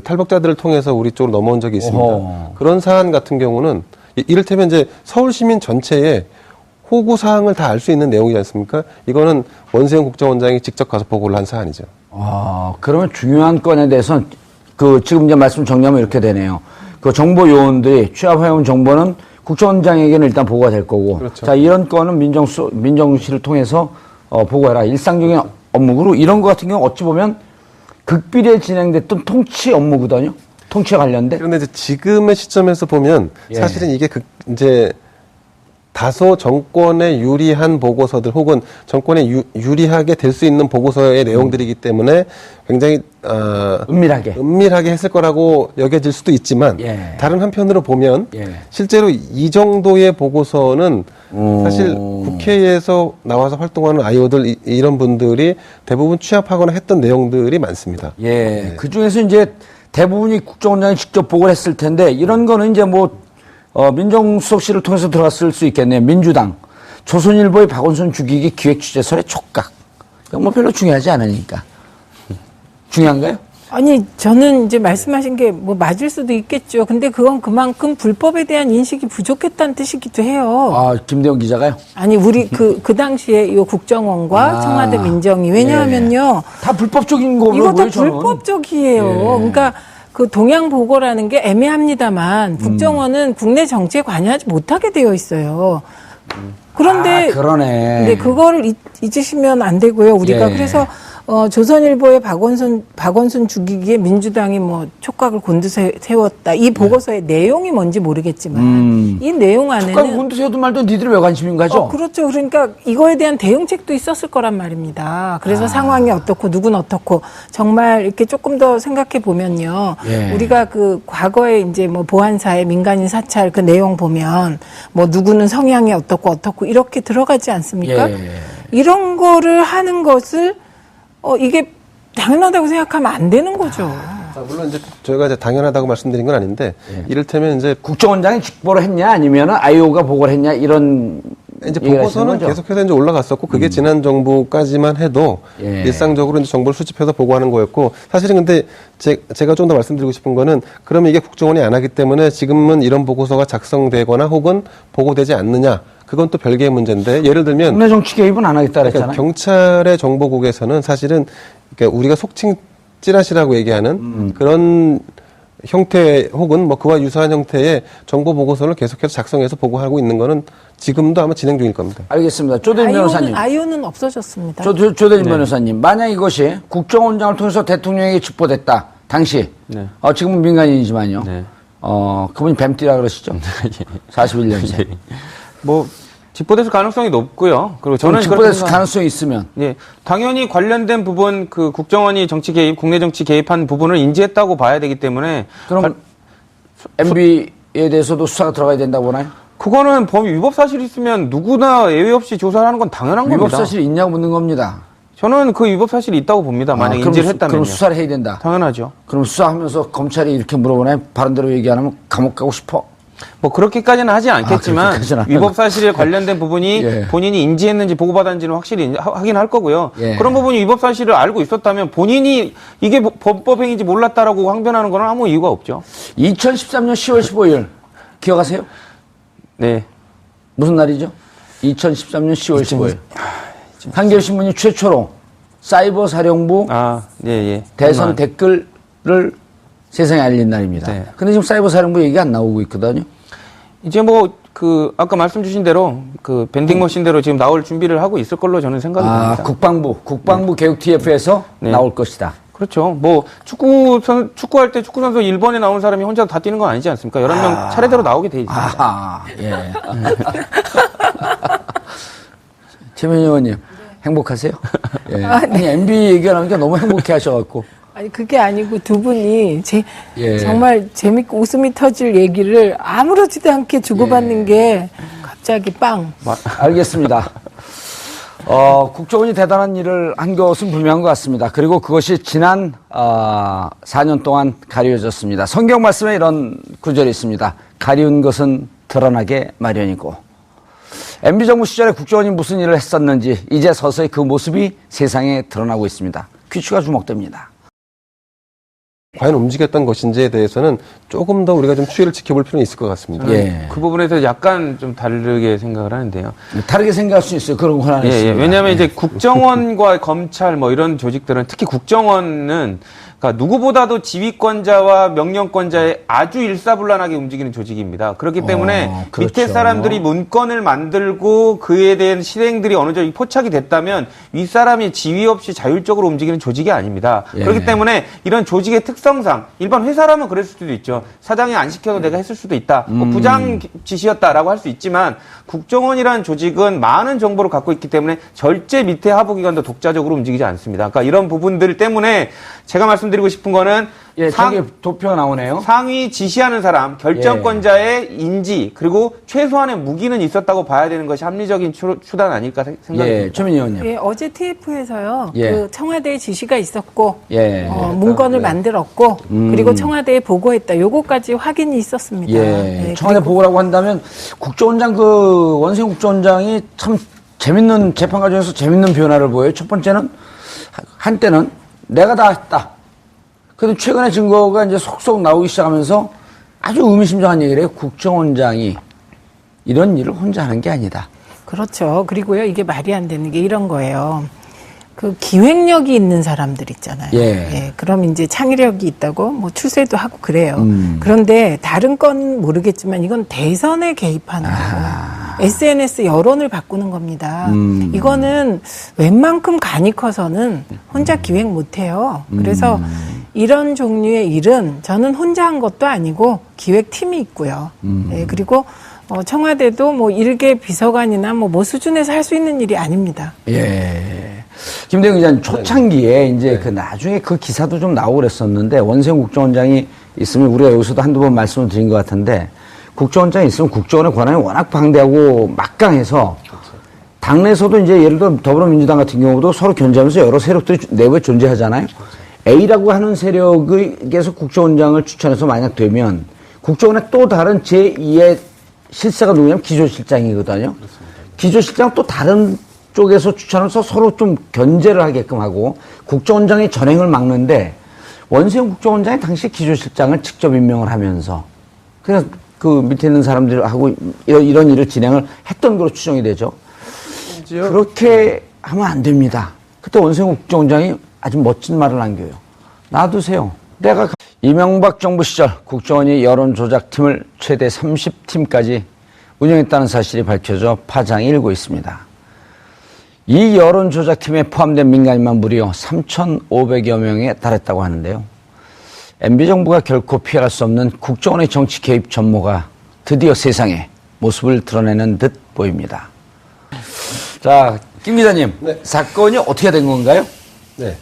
탈북자들을 통해서 우리 쪽으로 넘어온 적이 있습니다. 어허. 그런 사안 같은 경우는 이를테면 이제 서울 시민 전체의 호구 사항을 다 알 수 있는 내용이지 않습니까? 이거는 원세훈 국정원장이 직접 가서 보고를 한 사안이죠. 그러면 중요한 건에 대해서는 지금 이제 말씀 정리하면 이렇게 되네요. 정보 요원들이 취합해온 정보는 국정원장에게는 일단 보고가 될 거고. 그렇죠. 자, 이런 거는 민정실을 통해서 보고해라. 일상적인 업무로 이런 거 같은 경우 어찌 보면 극비리에 진행됐던 통치 업무거든요. 통치에 관련된. 그런데 이제 지금의 시점에서 보면 사실은 이게 이제 다소 정권에 유리한 보고서들 혹은 정권에 유리하게 될 수 있는 보고서의 내용들이기 때문에 굉장히 은밀하게 했을 거라고 여겨질 수도 있지만 다른 한편으로 보면 실제로 이 정도의 보고서는 사실 국회에서 나와서 활동하는 아이오들 이런 분들이 대부분 취합하거나 했던 내용들이 많습니다. 그 중에서 이제 대부분이 국정원장이 직접 보고를 했을 텐데 이런 거는 이제 민정수석실을 통해서 들어갔을 수 있겠네요. 민주당. 조선일보의 박원순 죽이기 기획취재설의 촉각. 이건 별로 중요하지 않으니까. 중요한가요? 아니, 저는 이제 말씀하신 게 맞을 수도 있겠죠. 근데 그건 그만큼 불법에 대한 인식이 부족했다는 뜻이기도 해요. 김대영 기자가요? 아니, 우리 그 당시에 이 국정원과 청와대 민정이. 왜냐하면요. 다 불법적인 거고요. 이거 다 불법적이에요. 그러니까 동향 보고라는 게 애매합니다만 국정원은 국내 정치에 관여하지 못하게 되어 있어요. 그런데 그러네. 근데 그거를 잊으시면 안 되고요. 우리가 그래서 조선일보의 박원순 죽이기에 민주당이 촉각을 곤두세웠다. 이 보고서의 내용이 뭔지 모르겠지만 이 내용 안에는 촉각을 곤두세우든 말든 니들이 왜 관심인 거죠? 그렇죠. 그러니까 이거에 대한 대응책도 있었을 거란 말입니다. 그래서 상황이 어떻고 누구는 어떻고 정말 이렇게 조금 더 생각해 보면요. 우리가 과거에 이제 보안사의 민간인 사찰 그 내용 보면 누구는 성향이 어떻고 이렇게 들어가지 않습니까? 이런 거를 하는 것을 이게 당연하다고 생각하면 안 되는 거죠. 물론 이제 저희가 이제 당연하다고 말씀드린 건 아닌데 이를테면 이제 국정원장이 직보를 했냐 아니면은 아이오가 보고를 했냐 이런 이제 보고서는 계속해서 이제 올라갔었고 그게 지난 정부까지만 해도 일상적으로 이제 정보를 수집해서 보고하는 거였고 사실은 근데 제가 좀 더 말씀드리고 싶은 거는 그러면 이게 국정원이 안 하기 때문에 지금은 이런 보고서가 작성되거나 혹은 보고되지 않느냐 그건 또 별개의 문제인데 예를 들면 국내 정치 개입은 안 하겠다 그랬잖아요. 경찰의 정보국에서는 사실은 그러니까 우리가 속칭 찌라시라고 얘기하는 그런 형태 혹은 뭐 그와 유사한 형태의 정보 보고서를 계속해서 작성해서 보고하고 있는 거는 지금도 아마 진행 중일 겁니다. 알겠습니다. 조대진 변호사님. 아이오는 없어졌습니다. 조대진 변호사님. 만약 이것이 국정원장을 통해서 대통령에게 집보됐다. 당시. 네. 지금은 민간인이지만요. 네. 그분이 뱀띠라 그러시죠? 41년생. 뭐 집보됐을 가능성이 높고요. 그리고 저는 집보됐을 가능성이 있으면. 예, 당연히 관련된 부분 그 국정원이 정치 개입, 국내 정치 개입한 부분을 인지했다고 봐야 되기 때문에 그럼 MB에 대해서도 수사가 들어가야 된다고 보나요? 그거는 범위 위법 사실이 있으면 누구나 예외 없이 조사를 하는 건 당연한 위법 겁니다. 사실이 있냐고 묻는 겁니다. 저는 그 위법 사실이 있다고 봅니다. 만약 인지를 했다면요. 그럼 수사를 해야 된다. 당연하죠. 그럼 수사하면서 검찰이 이렇게 물어보나요? 바른대로 얘기 안 하면 감옥 가고 싶어? 뭐 그렇게까지는 하지 않겠지만 그렇게까지는 위법 사실에 관련된 부분이 예. 본인이 인지했는지 보고받았는지는 확실히 확인할 거고요. 예. 그런 부분이 위법 사실을 알고 있었다면 본인이 이게 범법행위인지 몰랐다라고 항변하는 건 아무 이유가 없죠. 2013년 10월 15일 기억하세요? 네. 무슨 날이죠? 2013년 10월 15일. 한겨레신문이 최초로 사이버 사령부 예. 대선 댓글을 세상에 알린 날입니다. 네. 근데 지금 사이버 사령부 얘기 안 나오고 있거든요. 이제 뭐 아까 말씀 주신 대로 밴딩 머신대로 지금 나올 준비를 하고 있을 걸로 저는 생각이 듭니다. 국방부 교육 TF에서 네. 나올 것이다. 그렇죠. 뭐 축구할 때 축구 선수 1번에 나온 사람이 혼자 다 뛰는 건 아니지 않습니까? 여러 명 차례대로 나오게 돼 있습니다. 예. 최민희 의원님 행복하세요? 예. 아니 MB 얘기하니까 너무 행복해 하셔갖고. 아니 그게 아니고 두 분이 예. 정말 재밌고 웃음이 터질 얘기를 아무렇지도 않게 주고받는 게 갑자기 빵. 알겠습니다. 국정원이 대단한 일을 한 것은 분명한 것 같습니다. 그리고 그것이 지난 4년 동안 가려졌습니다. 성경 말씀에 이런 구절이 있습니다. 가리운 것은 드러나게 마련이고. MB정부 시절에 국정원이 무슨 일을 했었는지 이제 서서히 그 모습이 세상에 드러나고 있습니다. 퀴즈가 주목됩니다. 과연 움직였던 것인지에 대해서는 조금 더 우리가 좀 추이를 지켜볼 필요는 있을 것 같습니다. 예. 그 부분에서 약간 좀 다르게 생각을 하는데요. 다르게 생각할 수 있어요. 그런 권한이 있습니다. 왜냐하면 이제 국정원과 검찰 뭐 이런 조직들은 특히 국정원은 그러니까 누구보다도 지휘권자와 명령권자의 아주 일사불란하게 움직이는 조직입니다. 그렇기 때문에 그렇죠. 밑에 사람들이 문건을 만들고 그에 대한 실행들이 어느 정도 포착이 됐다면 윗사람이 지휘 없이 자율적으로 움직이는 조직이 아닙니다. 예. 그렇기 때문에 이런 조직의 특성상 일반 회사라면 그랬을 수도 있죠. 사장이 안 시켜도 내가 했을 수도 있다. 뭐 부장 지시였다라고 할 수 있지만 국정원이라는 조직은 많은 정보를 갖고 있기 때문에 절제 밑에 하부기관도 독자적으로 움직이지 않습니다. 그러니까 이런 부분들 때문에 제가 말씀드리고 싶은 거는 저기 도표가 나오네요. 상위 지시하는 사람, 결정권자의 인지 그리고 최소한의 무기는 있었다고 봐야 되는 것이 합리적인 추단 아닐까 생각이 듭니다. 최민희 의원님. 예, 어제 TF에서요. 예. 그 청와대의 지시가 있었고 예. 문건을 만들었고 그리고 청와대에 보고했다. 요거까지 확인이 있었습니다. 예. 청와대 보고라고 한다면 국정원장 원세훈 국정원장이 참 재밌는 재판 과정에서 재밌는 변화를 보여요. 첫 번째는 한때는 내가 다 했다. 그런데 최근에 증거가 이제 속속 나오기 시작하면서 아주 의미심장한 얘기를 해요. 국정원장이 이런 일을 혼자 하는 게 아니다. 그렇죠. 그리고요, 이게 말이 안 되는 게 이런 거예요. 그 기획력이 있는 사람들 있잖아요. 예. 그럼 이제 창의력이 있다고 뭐 추세도 하고 그래요. 그런데 다른 건 모르겠지만 이건 대선에 개입하는 거고 SNS 여론을 바꾸는 겁니다. 이거는 웬만큼 간이 커서는 혼자 기획 못 해요. 그래서 이런 종류의 일은 저는 혼자 한 것도 아니고 기획팀이 있고요. 예, 그리고 청와대도 뭐 일개 비서관이나 뭐 수준에서 할 수 있는 일이 아닙니다. 예. 김대중 기자님, 초창기에 이제 그 나중에 그 기사도 좀 나오고 그랬었는데 원세훈 국정원장이 있으면 우리가 여기서도 한두 번 말씀을 드린 것 같은데 국정원장이 있으면 국정원의 권한이 워낙 방대하고 막강해서 당내에서도 이제 예를 들어 더불어민주당 같은 경우도 서로 견제하면서 여러 세력들이 내부에 존재하잖아요. A라고 하는 세력에서 국정원장을 추천해서 만약 되면 국정원의 또 다른 제2의 실세가 누구냐면 기조실장이거든요. 기조실장 또 다른 쪽에서 추천해서 서로 좀 견제를 하게끔 하고 국정원장의 전횡을 막는데 원세훈 국정원장이 당시 기조실장을 직접 임명을 하면서 그래서 그 밑에 있는 사람들하고 이런 일을 진행을 했던 걸로 추정이 되죠. 그렇게 하면 안 됩니다. 그때 원세훈 국정원장이 아주 멋진 말을 남겨요. 놔두세요. 내가 이명박 정부 시절 국정원이 여론조작팀을 최대 30팀까지 운영했다는 사실이 밝혀져 파장이 일고 있습니다. 이 여론조작팀에 포함된 민간인만 무려 3,500여 명에 달했다고 하는데요. MB정부가 결코 피할 수 없는 국정원의 정치 개입 전모가 드디어 세상에 모습을 드러내는 듯 보입니다. 자, 김 기자님, 네. 사건이 어떻게 된 건가요? 네.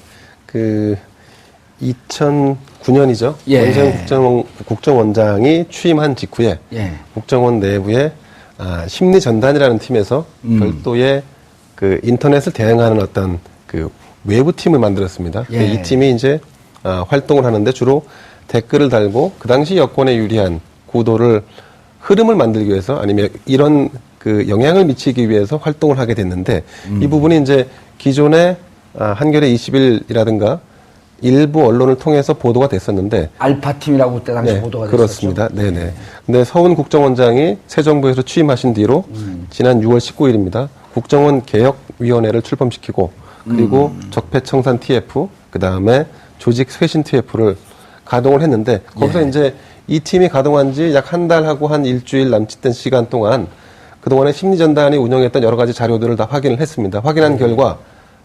2009년이죠. 예. 원세훈 국정원장이 취임한 직후에 예. 국정원 내부에 심리전단이라는 팀에서 별도의 그 인터넷을 대응하는 어떤 그 외부 팀을 만들었습니다. 예. 이 팀이 이제 활동을 하는데 주로 댓글을 달고 그 당시 여권에 유리한 구도를 흐름을 만들기 위해서 아니면 이런 그 영향을 미치기 위해서 활동을 하게 됐는데 이 부분이 이제 기존의 한겨레 20일이라든가 일부 언론을 통해서 보도가 됐었는데 알파팀이라고 그때 당시 네, 보도가 됐었죠. 그렇습니다. 네네. 근데 서훈 국정원장이 새 정부에서 취임하신 뒤로 지난 6월 19일입니다. 국정원 개혁위원회를 출범시키고 그리고 적폐청산 TF 그 다음에 조직 쇄신 TF를 가동을 했는데 거기서 이제 이 팀이 가동한 지 약 한 달하고 한 일주일 남짓된 시간 동안 그동안에 심리전단이 운영했던 여러 가지 자료들을 다 확인을 했습니다. 확인한 결과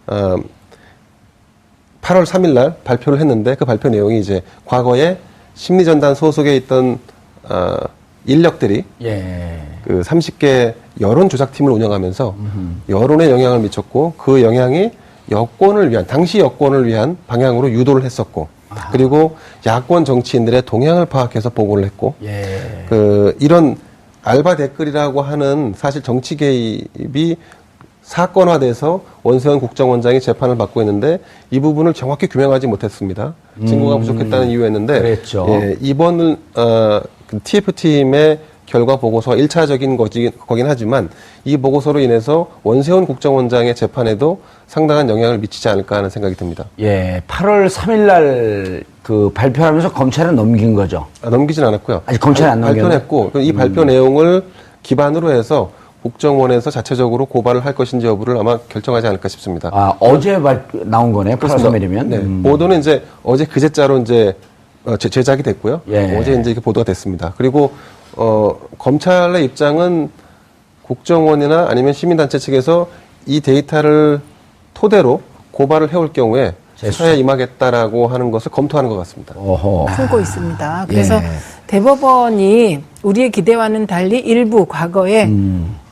8월 3일 날 발표를 했는데 그 발표 내용이 이제 과거에 심리전단 소속에 있던 인력들이 그 30개 여론 조작팀을 운영하면서 여론에 영향을 미쳤고 그 영향이 여권을 위한 당시 여권을 위한 방향으로 유도를 했었고 그리고 야권 정치인들의 동향을 파악해서 보고를 했고 그 이런 알바 댓글이라고 하는 사실 정치 개입이 사건화돼서 원세훈 국정원장이 재판을 받고 있는데 이 부분을 정확히 규명하지 못했습니다. 증거가 부족했다는 이유였는데 그랬죠. 예, 이번 그 TF팀의 결과 보고서가 1차적인 거긴 하지만 이 보고서로 인해서 원세훈 국정원장의 재판에도 상당한 영향을 미치지 않을까 하는 생각이 듭니다. 예, 8월 3일 날 그 발표하면서 검찰에 넘긴 거죠. 넘기진 않았고요. 아직 검찰에 안 넘겼나요? 발표했고 이 발표 내용을 기반으로 해서 국정원에서 자체적으로 고발을 할 것인지 여부를 아마 결정하지 않을까 싶습니다. 어제 나온 거네요. 8월 3일이면. 네. 보도는 이제 어제 그제자로 이제 제작이 됐고요. 예. 어제 이제 이렇게 보도가 됐습니다. 그리고 검찰의 입장은 국정원이나 아니면 시민단체 측에서 이 데이터를 토대로 고발을 해올 경우에 수사에 임하겠다라고 하는 것을 검토하는 것 같습니다. 풀고 있습니다. 그래서 대법원이 우리의 기대와는 달리 일부 과거에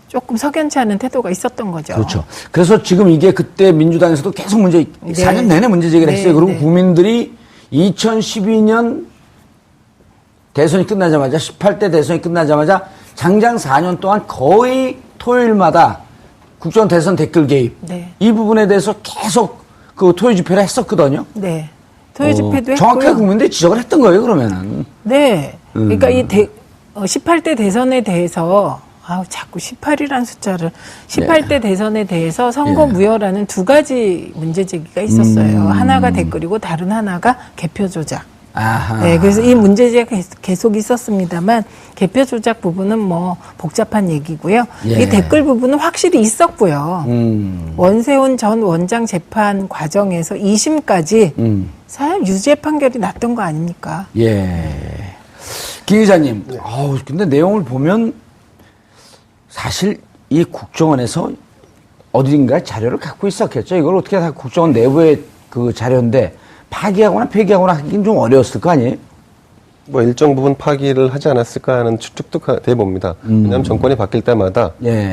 조금 석연치 않은 태도가 있었던 거죠. 그렇죠. 그래서 지금 이게 그때 민주당에서도 계속 4년 내내 문제 제기를 했어요. 그리고 국민들이 2012년 대선이 끝나자마자 18대 대선이 끝나자마자 장장 4년 동안 거의 토요일마다 국정원 대선 댓글 개입 이 부분에 대해서 계속 그 토요 집회를 했었거든요. 네. 토요 집회도 했고요. 정확하게 국민들이 지적을 했던 거예요, 그러면은. 네. 그러니까 이 18대 대선에 대해서 자꾸 18이라는 숫자를 18대 대선에 대해서 선거 무효라는 두 가지 문제 제기가 있었어요. 하나가 댓글이고 다른 하나가 개표 조작. 네, 그래서 이 문제제가 계속 있었습니다만 개표 조작 부분은 뭐 복잡한 얘기고요. 이 댓글 부분은 확실히 있었고요. 원세훈 전 원장 재판 과정에서 2심까지 사실 유죄 판결이 났던 거 아닙니까? 예. 김 기자님, 근데 내용을 보면 사실 이 국정원에서 어딘가 자료를 갖고 있었겠죠. 이걸 어떻게 다 국정원 내부의 그 자료인데 파기하거나 폐기하거나 하긴 좀 어려웠을 거 아니에요? 뭐 일정 부분 파기를 하지 않았을까 하는 추측도 돼 봅니다. 왜냐하면 정권이 바뀔 때마다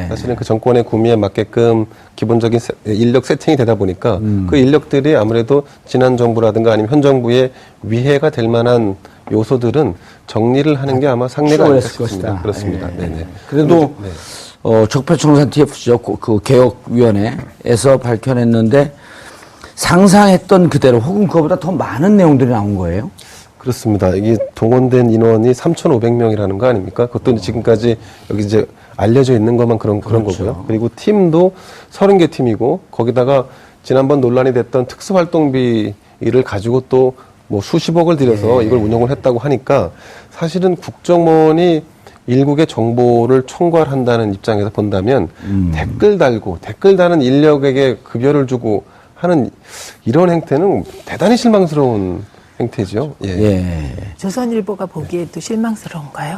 사실은 그 정권의 구미에 맞게끔 기본적인 인력 세팅이 되다 보니까 그 인력들이 아무래도 지난 정부라든가 아니면 현 정부의 위해가 될 만한 요소들은 정리를 하는 게 아마 상례가 아닐까 싶습니다. 그렇습니다. 네네. 그래도 적폐청산 TF죠. 그 개혁위원회에서 밝혀냈는데 상상했던 그대로 혹은 그거보다 더 많은 내용들이 나온 거예요? 그렇습니다. 이게 동원된 인원이 3,500명이라는 거 아닙니까? 그것도 지금까지 여기 이제 알려져 있는 것만 그런 거고요. 그리고 팀도 30개 팀이고 거기다가 지난번 논란이 됐던 특수활동비를 가지고 또 뭐 수십억을 들여서 이걸 운영을 했다고 하니까 사실은 국정원이 일국의 정보를 총괄한다는 입장에서 본다면 댓글 다는 인력에게 급여를 주고 하는 이런 행태는 대단히 실망스러운 행태죠. 예. 예. 조선일보가 보기에도 실망스러운가요?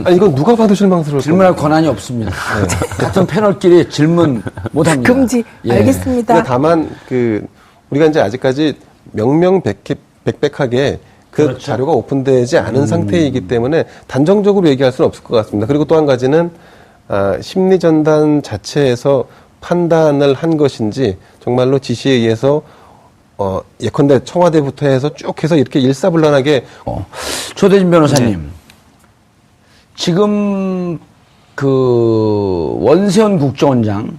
아니, 이건 누가 봐도 실망스러울 질문할 겁니다. 권한이 없습니다. 같은 패널끼리 질문 못 합니다. 금지. 예. 알겠습니다. 근데 다만 우리가 이제 아직까지 명명백백하게 그 그렇죠. 자료가 오픈되지 않은 상태이기 때문에 단정적으로 얘기할 수는 없을 것 같습니다. 그리고 또 한 가지는 심리전단 자체에서 판단을 한 것인지 정말로 지시에 의해서 예컨대 청와대부터 해서 쭉 해서 이렇게 일사불란하게 조대진 변호사님, 지금 그 원세훈 국정원장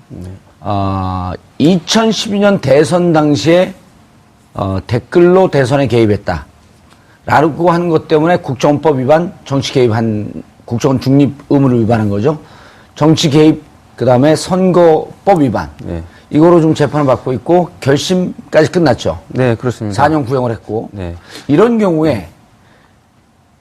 2012년 대선 당시에 댓글로 대선에 개입했다. 라고 하는 것 때문에 국정원법 위반, 정치 개입한 국정원 중립 의무를 위반한 거죠. 정치 개입, 그 다음에 선거법 위반. 네. 이거로 좀 재판을 받고 있고 결심까지 끝났죠. 네, 그렇습니다. 4년 구형을 했고. 네. 이런 경우에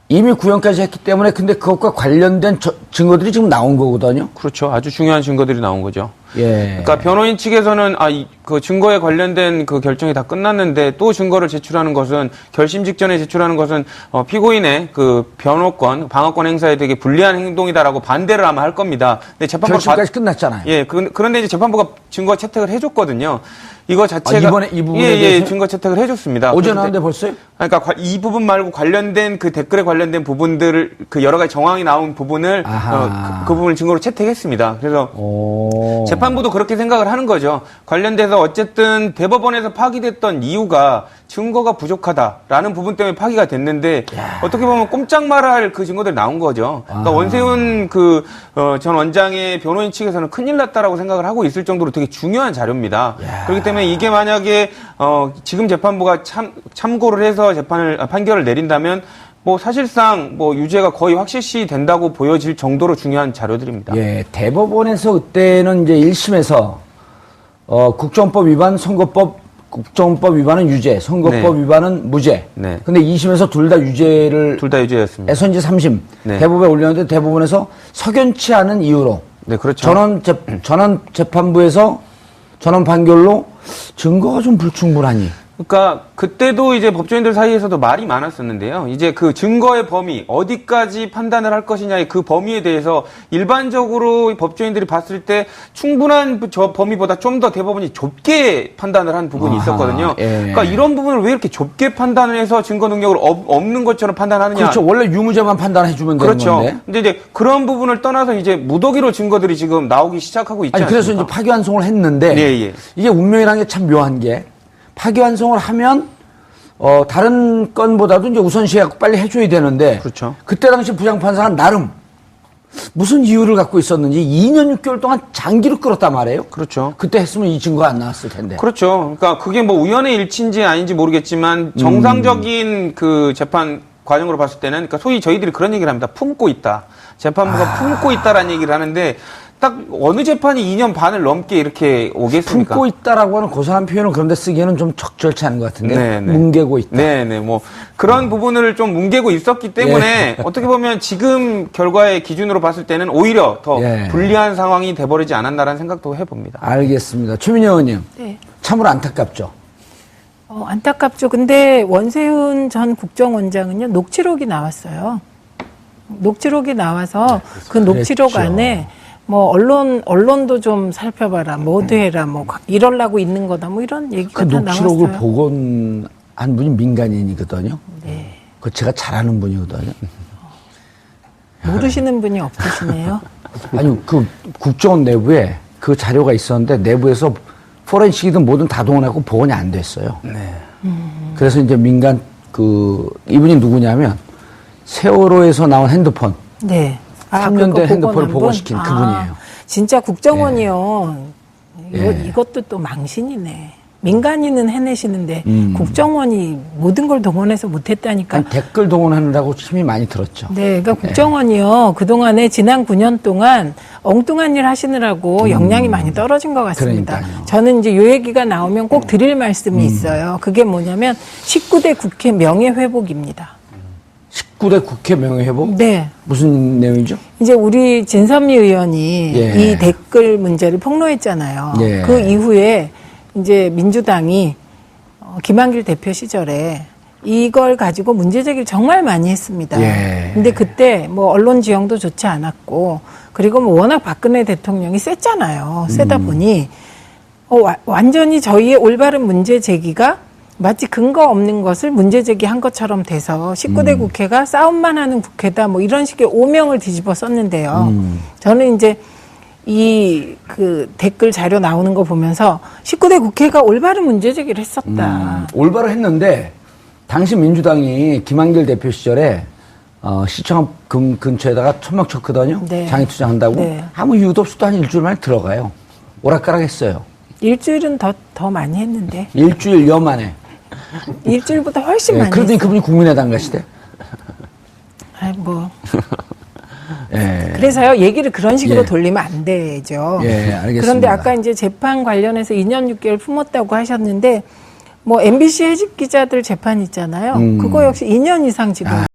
이미 구형까지 했기 때문에 근데 그것과 관련된 증거들이 지금 나온 거거든요. 그렇죠. 아주 중요한 증거들이 나온 거죠. 예. 그러니까 변호인 측에서는 그 증거에 관련된 그 결정이 다 끝났는데 또 증거를 제출하는 것은 결심 직전에 제출하는 것은 피고인의 그 변호권, 방어권 행사에 되게 불리한 행동이다라고 반대를 아마 할 겁니다. 근데 재판부가 결심까지 끝났잖아요. 예, 그런데 이제 재판부가 증거 채택을 해줬거든요. 이거 자체가 이번에 이 부분에 예, 대해서 증거 채택을 해줬습니다. 어제 그런데- 나왔는데 벌써요? 그러니까 이 부분 말고 관련된 그 댓글에 관련된 부분들을 그 여러 가지 정황이 나온 부분을 그 부분을 증거로 채택했습니다. 그래서 재판부도 그렇게 생각을 하는 거죠. 관련돼서 어쨌든 대법원에서 파기됐던 이유가 증거가 부족하다라는 부분 때문에 파기가 됐는데 어떻게 보면 꼼짝 말할 그 증거들이 나온 거죠. 그러니까 원세훈 전 원장의 변호인 측에서는 큰일 났다라고 생각을 하고 있을 정도로 되게 중요한 자료입니다. 그렇기 때문에 이게 만약에 지금 재판부가 참고를 해서 판결을 내린다면 뭐 사실상 뭐 유죄가 거의 확실시 된다고 보여질 정도로 중요한 자료들입니다. 예, 대법원에서 그때는 이제 1심에서 국정법 위반, 국정법 위반은 유죄, 선거법 네. 위반은 무죄. 네. 근데 2심에서 둘 다 유죄를 둘 다 유죄였습니다. 해서 이제 3심 네. 대법원에 올렸는데 대법원에서 석연치 않은 이유로 네, 그렇죠. 전원 재판부에서 전원 판결로 증거가 좀 불충분하니. 그러니까 그때도 이제 법조인들 사이에서도 말이 많았었는데요. 이제 그 증거의 범위 어디까지 판단을 할 것이냐의 그 범위에 대해서 일반적으로 법조인들이 봤을 때 충분한 저 범위보다 좀 더 대법원이 좁게 판단을 한 부분이 있었거든요. 예. 그러니까 이런 부분을 왜 이렇게 좁게 판단을 해서 증거 능력을 없는 것처럼 판단하느냐. 그렇죠. 원래 유무죄만 판단해주면 되는 그렇죠. 건데. 근데 이제 그런 부분을 떠나서 이제 무더기로 증거들이 지금 나오기 시작하고 있지 아니, 그래서 않습니까? 이제 파기환송을 했는데. 예, 예. 이게 운명이라는 게 참 묘한 게 파기환송을 하면 다른 건보다도 이제 우선시해갖고 빨리 해줘야 되는데. 그렇죠. 그때 당시 부장판사가 나름 무슨 이유를 갖고 있었는지 2년 6개월 동안 장기로 끌었단 말이에요. 그렇죠. 그때 했으면 이 증거가 안 나왔을 텐데. 그렇죠. 그러니까 그게 뭐 우연의 일치인지 아닌지 모르겠지만 정상적인 그 재판 과정으로 봤을 때는 그러니까 소위 저희들이 그런 얘기를 합니다. 품고 있다. 재판부가 품고 있다라는 얘기를 하는데 딱 어느 재판이 2년 반을 넘게 이렇게 오겠습니까? 품고 있다라고 하는 고상한 표현은 그런데 쓰기에는 좀 적절치 않은 것 같은데. 네, 네. 뭉개고 있다. 네네, 뭐, 그런 부분을 좀 뭉개고 있었기 때문에, 어떻게 보면 지금 결과의 기준으로 봤을 때는 오히려 더 예. 불리한 상황이 돼버리지 않았나라는 생각도 해봅니다. 알겠습니다. 최민희 의원님. 네. 참으로 안타깝죠. 안타깝죠. 근데 원세훈 전 국정원장은요, 녹취록이 나왔어요. 녹취록이 나와서 그 녹취록 그랬죠. 안에 뭐 언론도 좀 살펴봐라, 뭐도 해라, 뭐 이러려고 있는 거다, 뭐 이런 얘기가 그 다 녹취록을 나왔어요. 복원한 분이 민간인이거든요. 네. 그 제가 잘하는 분이거든요. 모르시는 분이 없으시네요. 아니, 그 국정원 내부에 그 자료가 있었는데 내부에서 포렌식이든 뭐든 다 동원하고 복원이 안 됐어요. 네. 그래서 이제 민간 이분이 누구냐면 세월호에서 나온 핸드폰. 네. 3년 된 그거 핸드폰을 복원한 복원시킨 분? 그분이에요. 진짜 국정원이요. 예. 이것도 또 망신이네. 민간인은 해내시는데 국정원이 모든 걸 동원해서 못했다니까. 아니, 댓글 동원하느라고 힘이 많이 들었죠. 네, 그러니까 국정원이요. 그동안에 지난 9년 동안 엉뚱한 일 하시느라고 역량이 많이 떨어진 것 같습니다. 그러니까요. 저는 이제 요 얘기가 나오면 꼭 드릴 말씀이 있어요. 그게 뭐냐면 19대 국회 명예회복입니다. 19대 국회 명예회복? 네. 무슨 내용이죠? 이제 우리 진선미 의원이 예. 이 댓글 문제를 폭로했잖아요. 예. 그 이후에 이제 민주당이 김한길 대표 시절에 이걸 가지고 문제 제기를 정말 많이 했습니다. 예. 근데 그때 뭐 언론 지형도 좋지 않았고 그리고 뭐 워낙 박근혜 대통령이 셌잖아요. 세다 보니 완전히 저희의 올바른 문제 제기가 마치 근거 없는 것을 문제 제기한 것처럼 돼서 19대 국회가 싸움만 하는 국회다 뭐 이런 식의 오명을 뒤집어 썼는데요. 저는 이제 이 그 댓글 자료 나오는 거 보면서 19대 국회가 올바른 문제 제기를 했었다. 올바로 했는데 당시 민주당이 김한길 대표 시절에 시청 근처에다가 천막 쳤거든요. 네. 장애 투쟁한다고. 네. 아무 이유도 없이 또 한 일주일 만에 들어가요. 오락가락 했어요. 일주일은 더 많이 했는데. 일주일여 만에. 일주일보다 훨씬 많이 그러더니 했어요. 그분이 국민의당 가시대. 아이, 뭐. 예. 그래서요, 얘기를 그런 식으로 예. 돌리면 안 되죠. 예, 알겠습니다. 그런데 아까 이제 재판 관련해서 2년 6개월 품었다고 하셨는데, 뭐, MBC 해직 기자들 재판 있잖아요. 그거 역시 2년 이상 지금